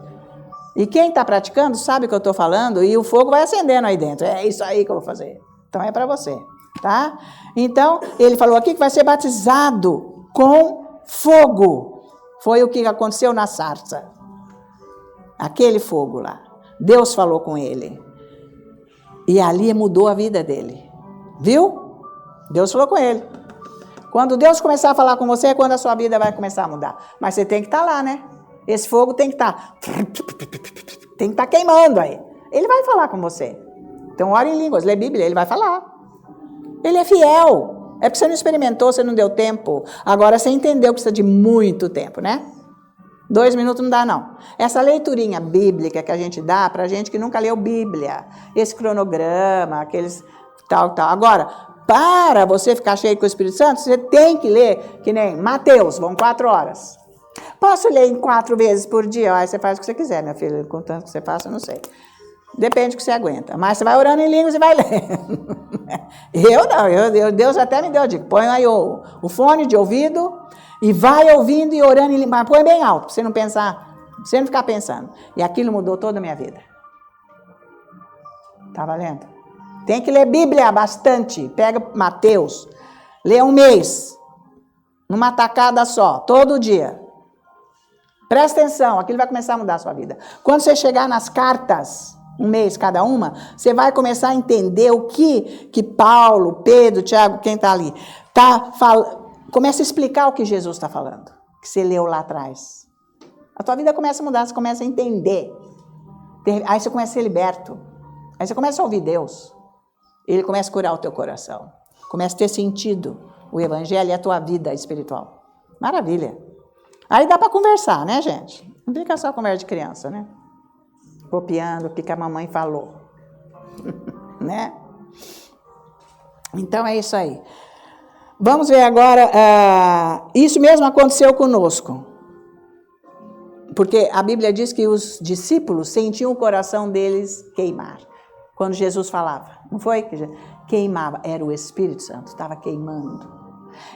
E quem está praticando sabe o que eu estou falando e o fogo vai acendendo aí dentro. É isso aí que eu vou fazer. Então é para você, tá? Então, ele falou aqui que vai ser batizado com fogo. Foi o que aconteceu na sarça. Aquele fogo lá. Deus falou com ele. E ali mudou a vida dele. Viu? Deus falou com ele. Quando Deus começar a falar com você, é quando a sua vida vai começar a mudar. Mas você tem que estar lá, né? Esse fogo tem que estar... Tem que estar queimando aí. Ele vai falar com você. Então, ora em línguas, lê Bíblia, ele vai falar. Ele é fiel. É porque você não experimentou, você não deu tempo. Agora você entendeu que precisa de muito tempo, né? 2 minutos não dá, não. Essa leiturinha bíblica que a gente dá para gente que nunca leu Bíblia, esse cronograma, aqueles tal. Agora, para você ficar cheio com o Espírito Santo, você tem que ler, que nem Mateus, vão 4 horas. Posso ler em 4 vezes por dia? Aí você faz o que você quiser, meu filho, contanto que você faça, eu não sei. Depende do que você aguenta. Mas você vai orando em línguas e vai lendo. Eu não, Deus até me deu a dica. Põe aí o fone de ouvido e vai ouvindo e orando em línguas. Mas põe bem alto, para você não pensar, pra você não ficar pensando. E aquilo mudou toda a minha vida. Tá valendo? Tem que ler Bíblia bastante. Pega Mateus, lê 1 mês, numa tacada só, todo dia. Presta atenção, aquilo vai começar a mudar a sua vida. Quando você chegar nas cartas, um mês cada uma, você vai começar a entender o que Paulo, Pedro, Tiago, quem está ali, começa a explicar o que Jesus está falando, que você leu lá atrás. A tua vida começa a mudar, você começa a entender. Aí você começa a ser liberto. Aí você começa a ouvir Deus. Ele começa a curar o teu coração. Começa a ter sentido o evangelho e a tua vida espiritual. Maravilha. Aí dá para conversar, né, gente? Não fica só conversa de criança, né? Copiando o que a mamãe falou. Né? Então é isso aí. Vamos ver agora, isso mesmo aconteceu conosco. Porque a Bíblia diz que os discípulos sentiam o coração deles queimar. Quando Jesus falava, não foi? Queimava, era o Espírito Santo, estava queimando.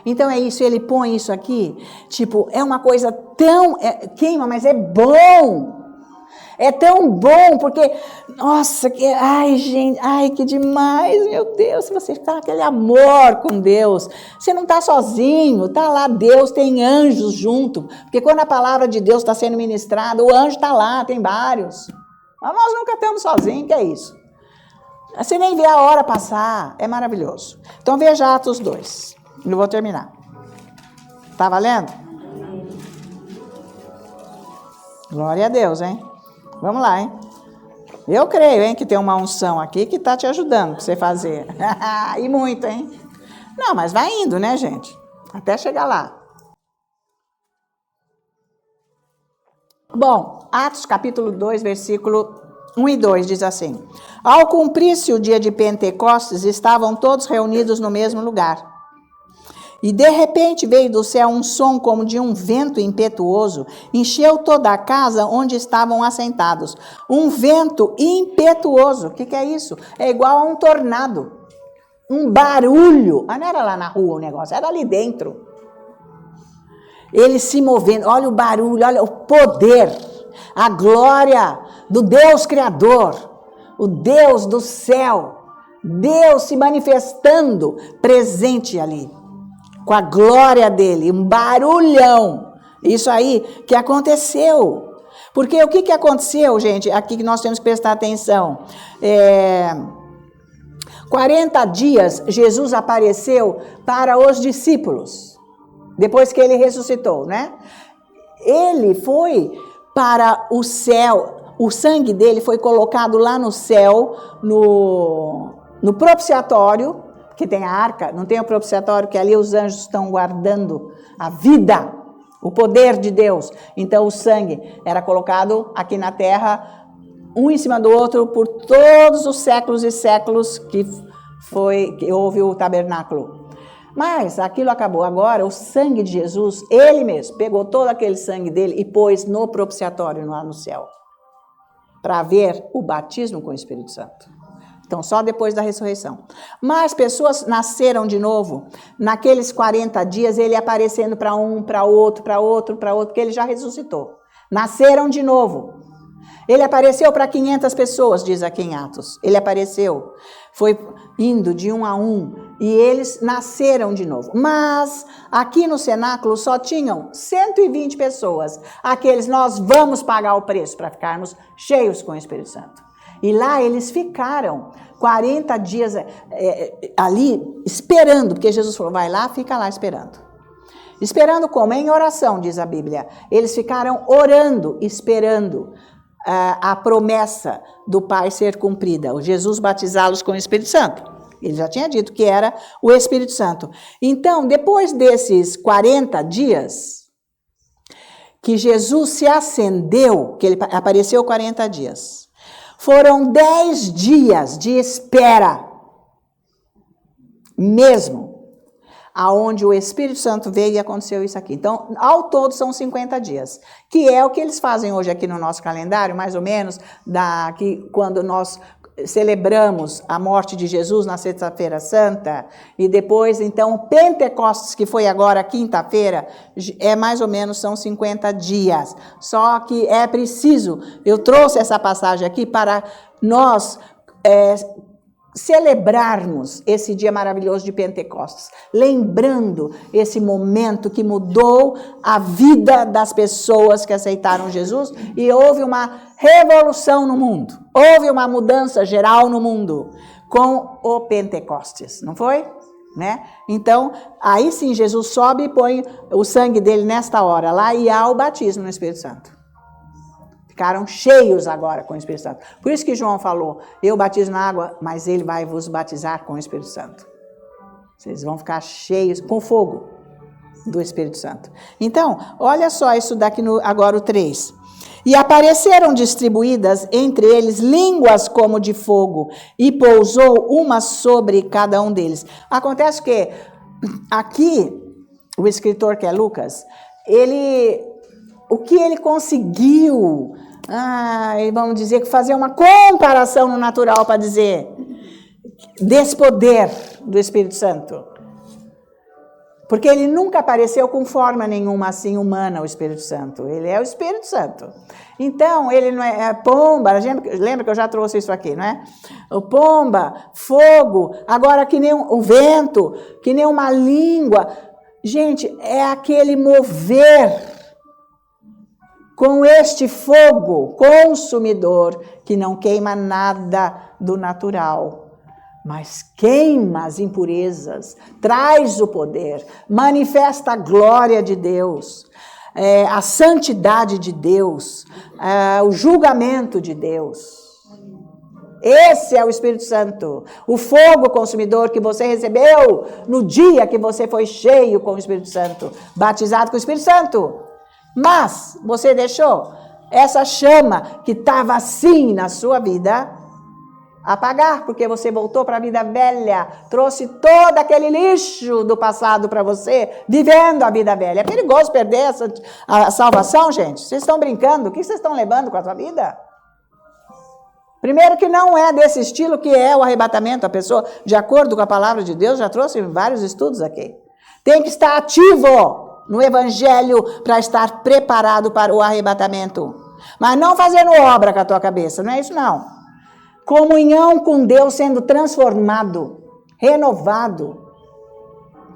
Então é isso, ele põe isso aqui, tipo, é uma coisa tão, queima, mas é bom. É tão bom, porque, nossa, ai gente, ai que demais, meu Deus, se você está naquele amor com Deus, você não está sozinho, está lá Deus, tem anjos junto, porque quando a palavra de Deus está sendo ministrada, o anjo está lá, tem vários, mas nós nunca estamos sozinhos, que é isso? Você nem vê a hora passar, é maravilhoso. Então veja Atos 2, eu vou terminar. Tá valendo? Glória a Deus, hein? Vamos lá, hein? Eu creio, hein, que tem uma unção aqui que está te ajudando para você fazer. E muito, hein? Não, mas vai indo, né, gente? Até chegar lá. Bom, Atos capítulo 2, versículo 1 e 2 diz assim: Ao cumprir-se o dia de Pentecostes, estavam todos reunidos no mesmo lugar. E de repente veio do céu um som como de um vento impetuoso, encheu toda a casa onde estavam assentados. Um vento impetuoso, o que é isso? É igual a um tornado, um barulho. Mas não era lá na rua o negócio, era ali dentro. Ele se movendo, olha o barulho, olha o poder, a glória do Deus Criador, o Deus do céu, Deus se manifestando presente ali. Com a glória dele, um barulhão. Isso aí que aconteceu. Porque o que aconteceu, gente? Aqui que nós temos que prestar atenção. 40 dias Jesus apareceu para os discípulos. Depois que ele ressuscitou, né? Ele foi para o céu. O sangue dele foi colocado lá no céu, no propiciatório. Que tem a arca, não tem o propiciatório, que ali os anjos estão guardando a vida, o poder de Deus. Então o sangue era colocado aqui na terra, um em cima do outro, por todos os séculos e séculos que houve o tabernáculo. Mas aquilo acabou. Agora o sangue de Jesus, ele mesmo, pegou todo aquele sangue dele e pôs no propiciatório lá no céu, para haver o batismo com o Espírito Santo. Então, só depois da ressurreição. Mas pessoas nasceram de novo. Naqueles 40 dias, ele aparecendo para um, para outro, porque ele já ressuscitou. Nasceram de novo. Ele apareceu para 500 pessoas, diz aqui em Atos. Ele apareceu, foi indo de um a um, e eles nasceram de novo. Mas, aqui no cenáculo, só tinham 120 pessoas. Aqueles, nós vamos pagar o preço para ficarmos cheios com o Espírito Santo. E lá eles ficaram 40 dias ali esperando, porque Jesus falou, vai lá, fica lá esperando. Esperando como? Em oração, diz a Bíblia. Eles ficaram orando, esperando a promessa do Pai ser cumprida, o Jesus batizá-los com o Espírito Santo. Ele já tinha dito que era o Espírito Santo. Então, depois desses 40 dias, que Jesus se acendeu, que ele apareceu 40 dias, foram 10 dias de espera, mesmo, aonde o Espírito Santo veio e aconteceu isso aqui. Então, ao todo são 50 dias, que é o que eles fazem hoje aqui no nosso calendário, mais ou menos, quando nós celebramos a morte de Jesus na Sexta-feira Santa, e depois, então, Pentecostes, que foi agora quinta-feira, mais ou menos são 50 dias. Só que é preciso, eu trouxe essa passagem aqui para nós celebrarmos esse dia maravilhoso de Pentecostes, lembrando esse momento que mudou a vida das pessoas que aceitaram Jesus e houve uma revolução no mundo, houve uma mudança geral no mundo com o Pentecostes, não foi? Né? Então, aí sim Jesus sobe e põe o sangue dele nesta hora lá e há o batismo no Espírito Santo. Ficaram cheios agora com o Espírito Santo. Por isso que João falou, eu batizo na água, mas ele vai vos batizar com o Espírito Santo. Vocês vão ficar cheios com fogo do Espírito Santo. Então, olha só isso daqui agora o 3. E apareceram distribuídas entre eles línguas como de fogo, e pousou uma sobre cada um deles. Acontece que aqui, o escritor que é Lucas, o que ele conseguiu, vamos dizer, fazer uma comparação no natural para dizer desse poder do Espírito Santo. Porque ele nunca apareceu com forma nenhuma assim humana, o Espírito Santo. Ele é o Espírito Santo. Então, ele não é pomba, lembra que eu já trouxe isso aqui, não é? O pomba, fogo, agora que nem um vento, que nem uma língua. Gente, é aquele mover com este fogo consumidor que não queima nada do natural, mas queima as impurezas, traz o poder, manifesta a glória de Deus, a santidade de Deus, o julgamento de Deus. Esse é o Espírito Santo, o fogo consumidor que você recebeu no dia que você foi cheio com o Espírito Santo, batizado com o Espírito Santo. Mas você deixou essa chama que estava assim na sua vida apagar, porque você voltou para a vida velha, trouxe todo aquele lixo do passado para você, vivendo a vida velha. É perigoso perder a salvação, gente. Vocês estão brincando? O que vocês estão levando com a sua vida? Primeiro que não é desse estilo que é o arrebatamento. A pessoa, de acordo com a palavra de Deus, já trouxe vários estudos aqui. Tem que estar ativo no Evangelho para estar preparado para o arrebatamento. Mas não fazendo obra com a tua cabeça, não é isso não. Comunhão com Deus sendo transformado, renovado,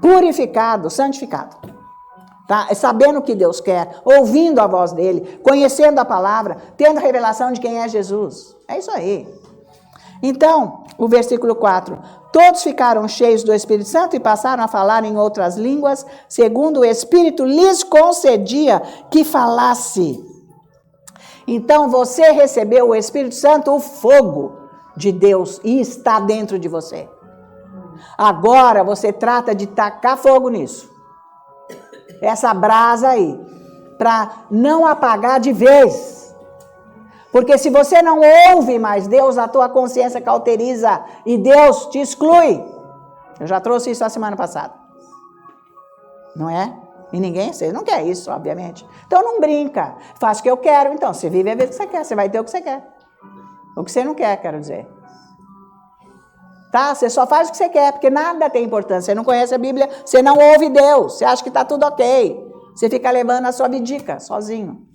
purificado, santificado. Tá? Sabendo o que Deus quer, ouvindo a voz dele, conhecendo a palavra, tendo revelação de quem é Jesus. É isso aí. Então, o versículo 4. Todos ficaram cheios do Espírito Santo e passaram a falar em outras línguas, segundo o Espírito lhes concedia que falasse. Então, você recebeu o Espírito Santo, o fogo de Deus, e está dentro de você. Agora, você trata de tacar fogo nisso. Essa brasa aí, para não apagar de vez. Porque se você não ouve mais Deus, a tua consciência cauteriza e Deus te exclui. Eu já trouxe isso a semana passada. Não é? E vocês não querem isso, obviamente. Então não brinca. Faz o que eu quero, então. Você vive a vida que você quer. Você vai ter o que você quer. O que você não quer, quero dizer. Tá? Você só faz o que você quer, porque nada tem importância. Você não conhece a Bíblia, você não ouve Deus. Você acha que está tudo ok. Você fica levando a sua vidica, sozinho.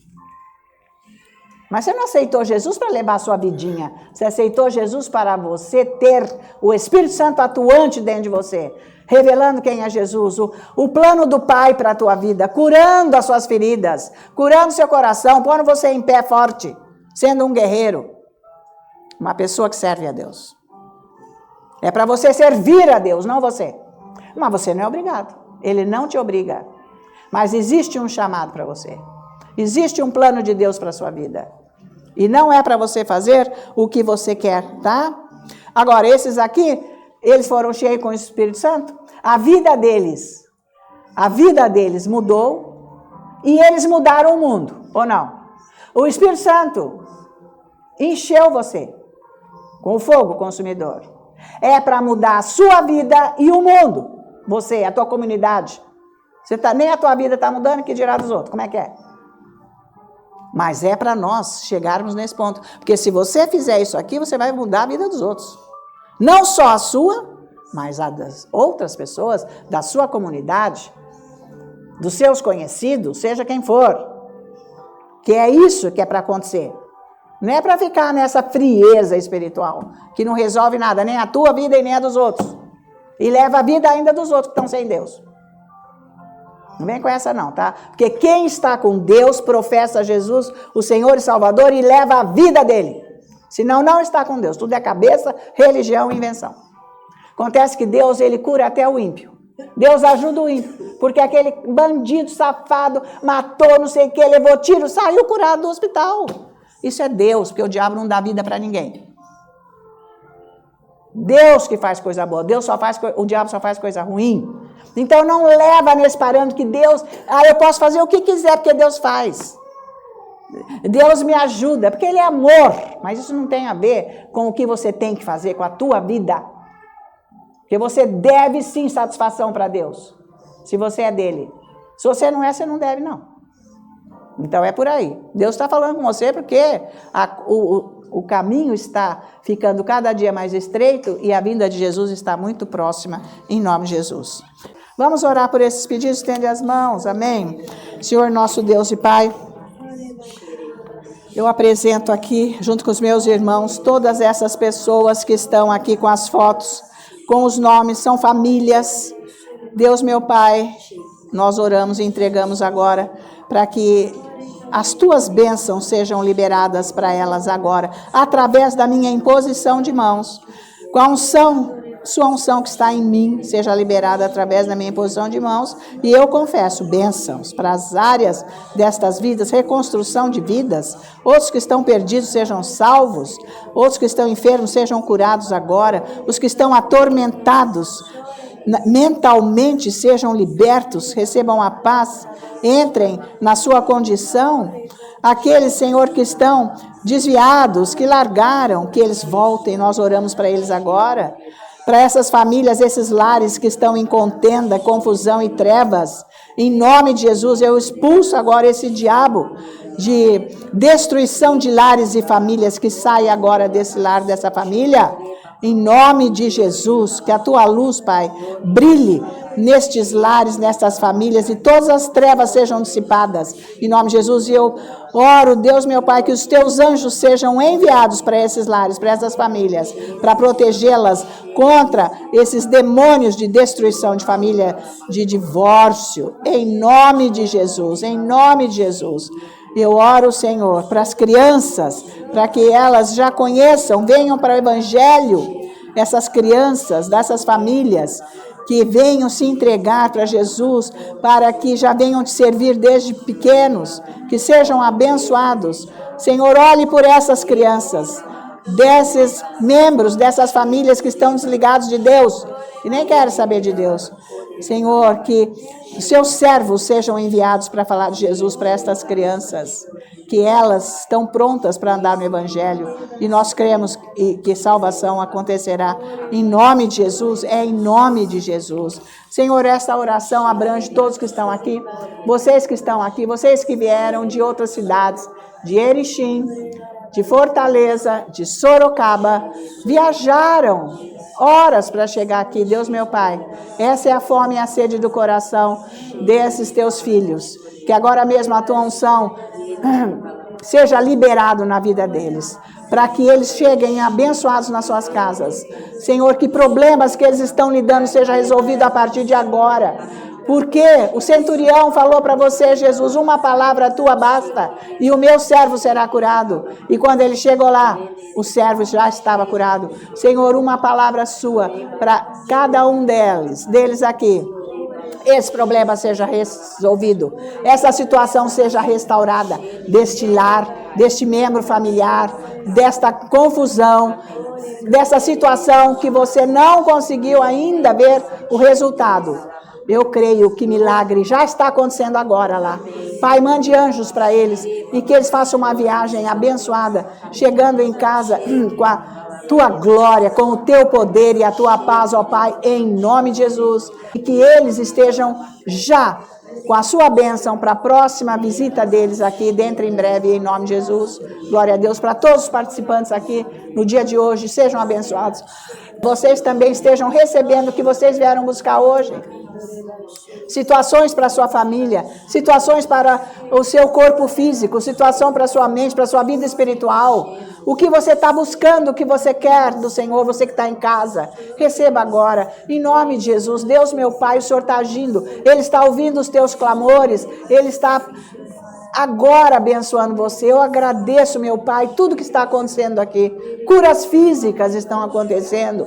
Mas você não aceitou Jesus para levar a sua vidinha. Você aceitou Jesus para você ter o Espírito Santo atuante dentro de você, revelando quem é Jesus, o plano do Pai para a tua vida, curando as suas feridas, curando seu coração, pondo você em pé forte, sendo um guerreiro, uma pessoa que serve a Deus. É para você servir a Deus, não você. Mas você não é obrigado. Ele não te obriga. Mas existe um chamado para você. Existe um plano de Deus para a sua vida. E não é para você fazer o que você quer, tá? Agora, esses aqui, eles foram cheios com o Espírito Santo. A vida deles mudou e eles mudaram o mundo, ou não? O Espírito Santo encheu você com o fogo consumidor. É para mudar a sua vida e o mundo. Você, a tua comunidade. Nem a tua vida está mudando, que dirá dos outros. Como é que é? Mas é para nós chegarmos nesse ponto. Porque se você fizer isso aqui, você vai mudar a vida dos outros. Não só a sua, mas a das outras pessoas, da sua comunidade, dos seus conhecidos, seja quem for. Que é isso que é para acontecer. Não é para ficar nessa frieza espiritual, que não resolve nada, nem a tua vida e nem a dos outros. E leva a vida ainda dos outros que estão sem Deus. Não vem com essa não, tá? Porque quem está com Deus professa Jesus, o Senhor e Salvador, e leva a vida dele. Senão não está com Deus. Tudo é cabeça, religião e invenção. Acontece que Deus, ele cura até o ímpio. Deus ajuda o ímpio. Porque aquele bandido safado matou, não sei o que, levou tiro, saiu curado do hospital. Isso é Deus, porque o diabo não dá vida para ninguém. Deus que faz coisa boa. O diabo só faz coisa ruim. Então não leva nesse parâmetro que Deus... eu posso fazer o que quiser, porque Deus faz. Deus me ajuda, porque Ele é amor. Mas isso não tem a ver com o que você tem que fazer, com a tua vida. Porque você deve sim satisfação para Deus. Se você é dele. Se você não é, você não deve não. Então é por aí. Deus está falando com você porque o caminho está ficando cada dia mais estreito e a vinda de Jesus está muito próxima, em nome de Jesus. Vamos orar por esses pedidos, estende as mãos, amém? Senhor nosso Deus e Pai, eu apresento aqui, junto com os meus irmãos, todas essas pessoas que estão aqui com as fotos, com os nomes, são famílias. Deus meu Pai, nós oramos e entregamos agora para que as tuas bênçãos sejam liberadas para elas agora, através da minha imposição de mãos. Com a unção, sua unção que está em mim, seja liberada através da minha imposição de mãos. E eu confesso bênçãos para as áreas destas vidas, reconstrução de vidas. Outros que estão perdidos sejam salvos, outros que estão enfermos sejam curados agora. Os que estão atormentados mentalmente sejam libertos, recebam a paz, entrem na sua condição. Aqueles, Senhor, que estão desviados, que largaram, que eles voltem, nós oramos para eles agora. Para essas famílias, esses lares que estão em contenda, confusão e trevas, em nome de Jesus, eu expulso agora esse diabo de destruição de lares e famílias, que sai agora desse lar, dessa família. Em nome de Jesus, que a tua luz, Pai, brilhe nestes lares, nestas famílias, e todas as trevas sejam dissipadas. Em nome de Jesus, e eu oro, Deus meu Pai, que os teus anjos sejam enviados para esses lares, para essas famílias, para protegê-las contra esses demônios de destruição de família, de divórcio. Em nome de Jesus, em nome de Jesus. Eu oro, Senhor, para as crianças, para que elas já conheçam, venham para o Evangelho, essas crianças, dessas famílias, que venham se entregar para Jesus, para que já venham te servir desde pequenos, que sejam abençoados. Senhor, olhe por essas crianças, desses membros, dessas famílias que estão desligados de Deus, e nem querem saber de Deus. Senhor, que os seus servos sejam enviados para falar de Jesus para estas crianças, que elas estão prontas para andar no Evangelho, e nós cremos que salvação acontecerá em nome de Jesus, em nome de Jesus. Senhor, esta oração abrange todos que estão aqui, vocês que vieram de outras cidades, de Erechim, de Fortaleza, de Sorocaba, viajaram horas para chegar aqui. Deus meu Pai, essa é a fome e a sede do coração desses teus filhos, que agora mesmo a tua unção seja liberado na vida deles, para que eles cheguem abençoados nas suas casas. Senhor, que problemas que eles estão lidando seja resolvido a partir de agora. Porque o centurião falou para você, Jesus, uma palavra tua basta, e o meu servo será curado. E quando ele chegou lá, o servo já estava curado. Senhor, uma palavra sua para cada um deles aqui. Esse problema seja resolvido, essa situação seja restaurada, deste lar, deste membro familiar, desta confusão, dessa situação que você não conseguiu ainda ver o resultado. Eu creio que milagre já está acontecendo agora lá. Pai, mande anjos para eles e que eles façam uma viagem abençoada, chegando em casa com a tua glória, com o teu poder e a tua paz, ó Pai, em nome de Jesus. E que eles estejam já com a sua bênção para a próxima visita deles aqui, dentro em breve, em nome de Jesus. Glória a Deus para todos os participantes aqui no dia de hoje, sejam abençoados. Vocês também estejam recebendo o que vocês vieram buscar hoje. Situações para a sua família, situações para o seu corpo físico, situação para a sua mente, para a sua vida espiritual. O que você está buscando, o que você quer do Senhor, você que está em casa, receba agora, em nome de Jesus. Deus, meu Pai, o Senhor está agindo, Ele está ouvindo os teus clamores, Ele está agora abençoando você. Eu agradeço, meu Pai, tudo que está acontecendo aqui. Curas físicas estão acontecendo.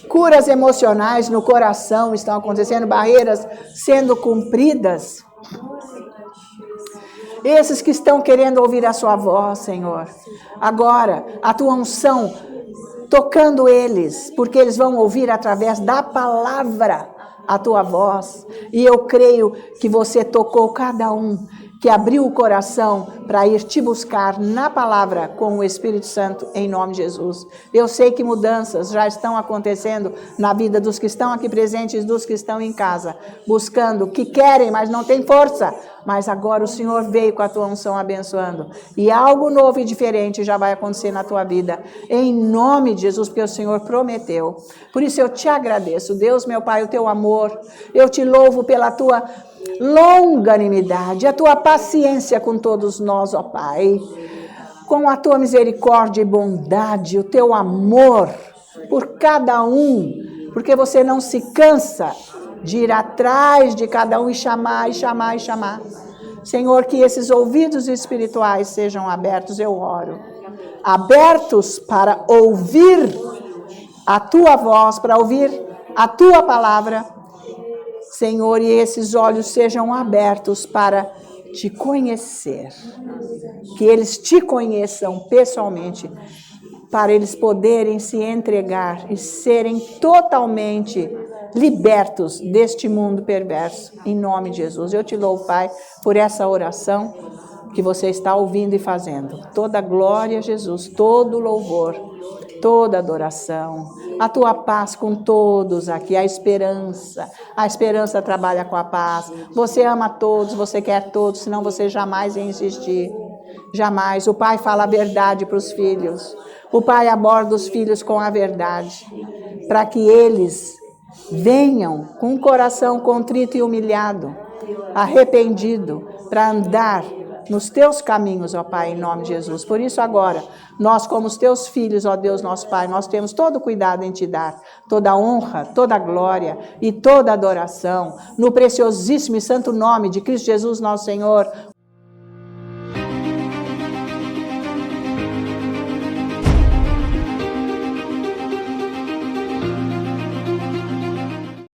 Curas emocionais no coração estão acontecendo, barreiras sendo cumpridas. Esses que estão querendo ouvir a sua voz, Senhor. Agora, a tua unção tocando eles, porque eles vão ouvir através da palavra a tua voz. E eu creio que você tocou cada um, que abriu o coração para ir te buscar na palavra com o Espírito Santo, em nome de Jesus. Eu sei que mudanças já estão acontecendo na vida dos que estão aqui presentes, dos que estão em casa, buscando, que querem, mas não têm força. Mas agora o Senhor veio com a tua unção abençoando. E algo novo e diferente já vai acontecer na tua vida, em nome de Jesus, porque o Senhor prometeu. Por isso eu te agradeço, Deus, meu Pai, o teu amor. Eu te louvo pela tua longanimidade, a tua paciência com todos nós, ó Pai, com a tua misericórdia e bondade, o teu amor por cada um, porque você não se cansa de ir atrás de cada um e chamar, e chamar, e chamar. Senhor, que esses ouvidos espirituais sejam abertos, eu oro, abertos para ouvir a tua voz, para ouvir a tua palavra, Senhor, e esses olhos sejam abertos para te conhecer, que eles te conheçam pessoalmente, para eles poderem se entregar e serem totalmente libertos deste mundo perverso, em nome de Jesus. Eu te louvo, Pai, por essa oração que você está ouvindo e fazendo. Toda glória a Jesus, todo louvor, toda adoração, a tua paz com todos aqui, a esperança trabalha com a paz. Você ama todos, você quer todos, senão você jamais ia insistir, jamais. O Pai fala a verdade para os filhos, o Pai aborda os filhos com a verdade, para que eles venham com o coração contrito e humilhado, arrependido, para andar nos teus caminhos, ó Pai, em nome de Jesus. Por isso agora, nós como os teus filhos, ó Deus nosso Pai, nós temos todo o cuidado em te dar, toda a honra, toda a glória e toda a adoração, no preciosíssimo e santo nome de Cristo Jesus, nosso Senhor.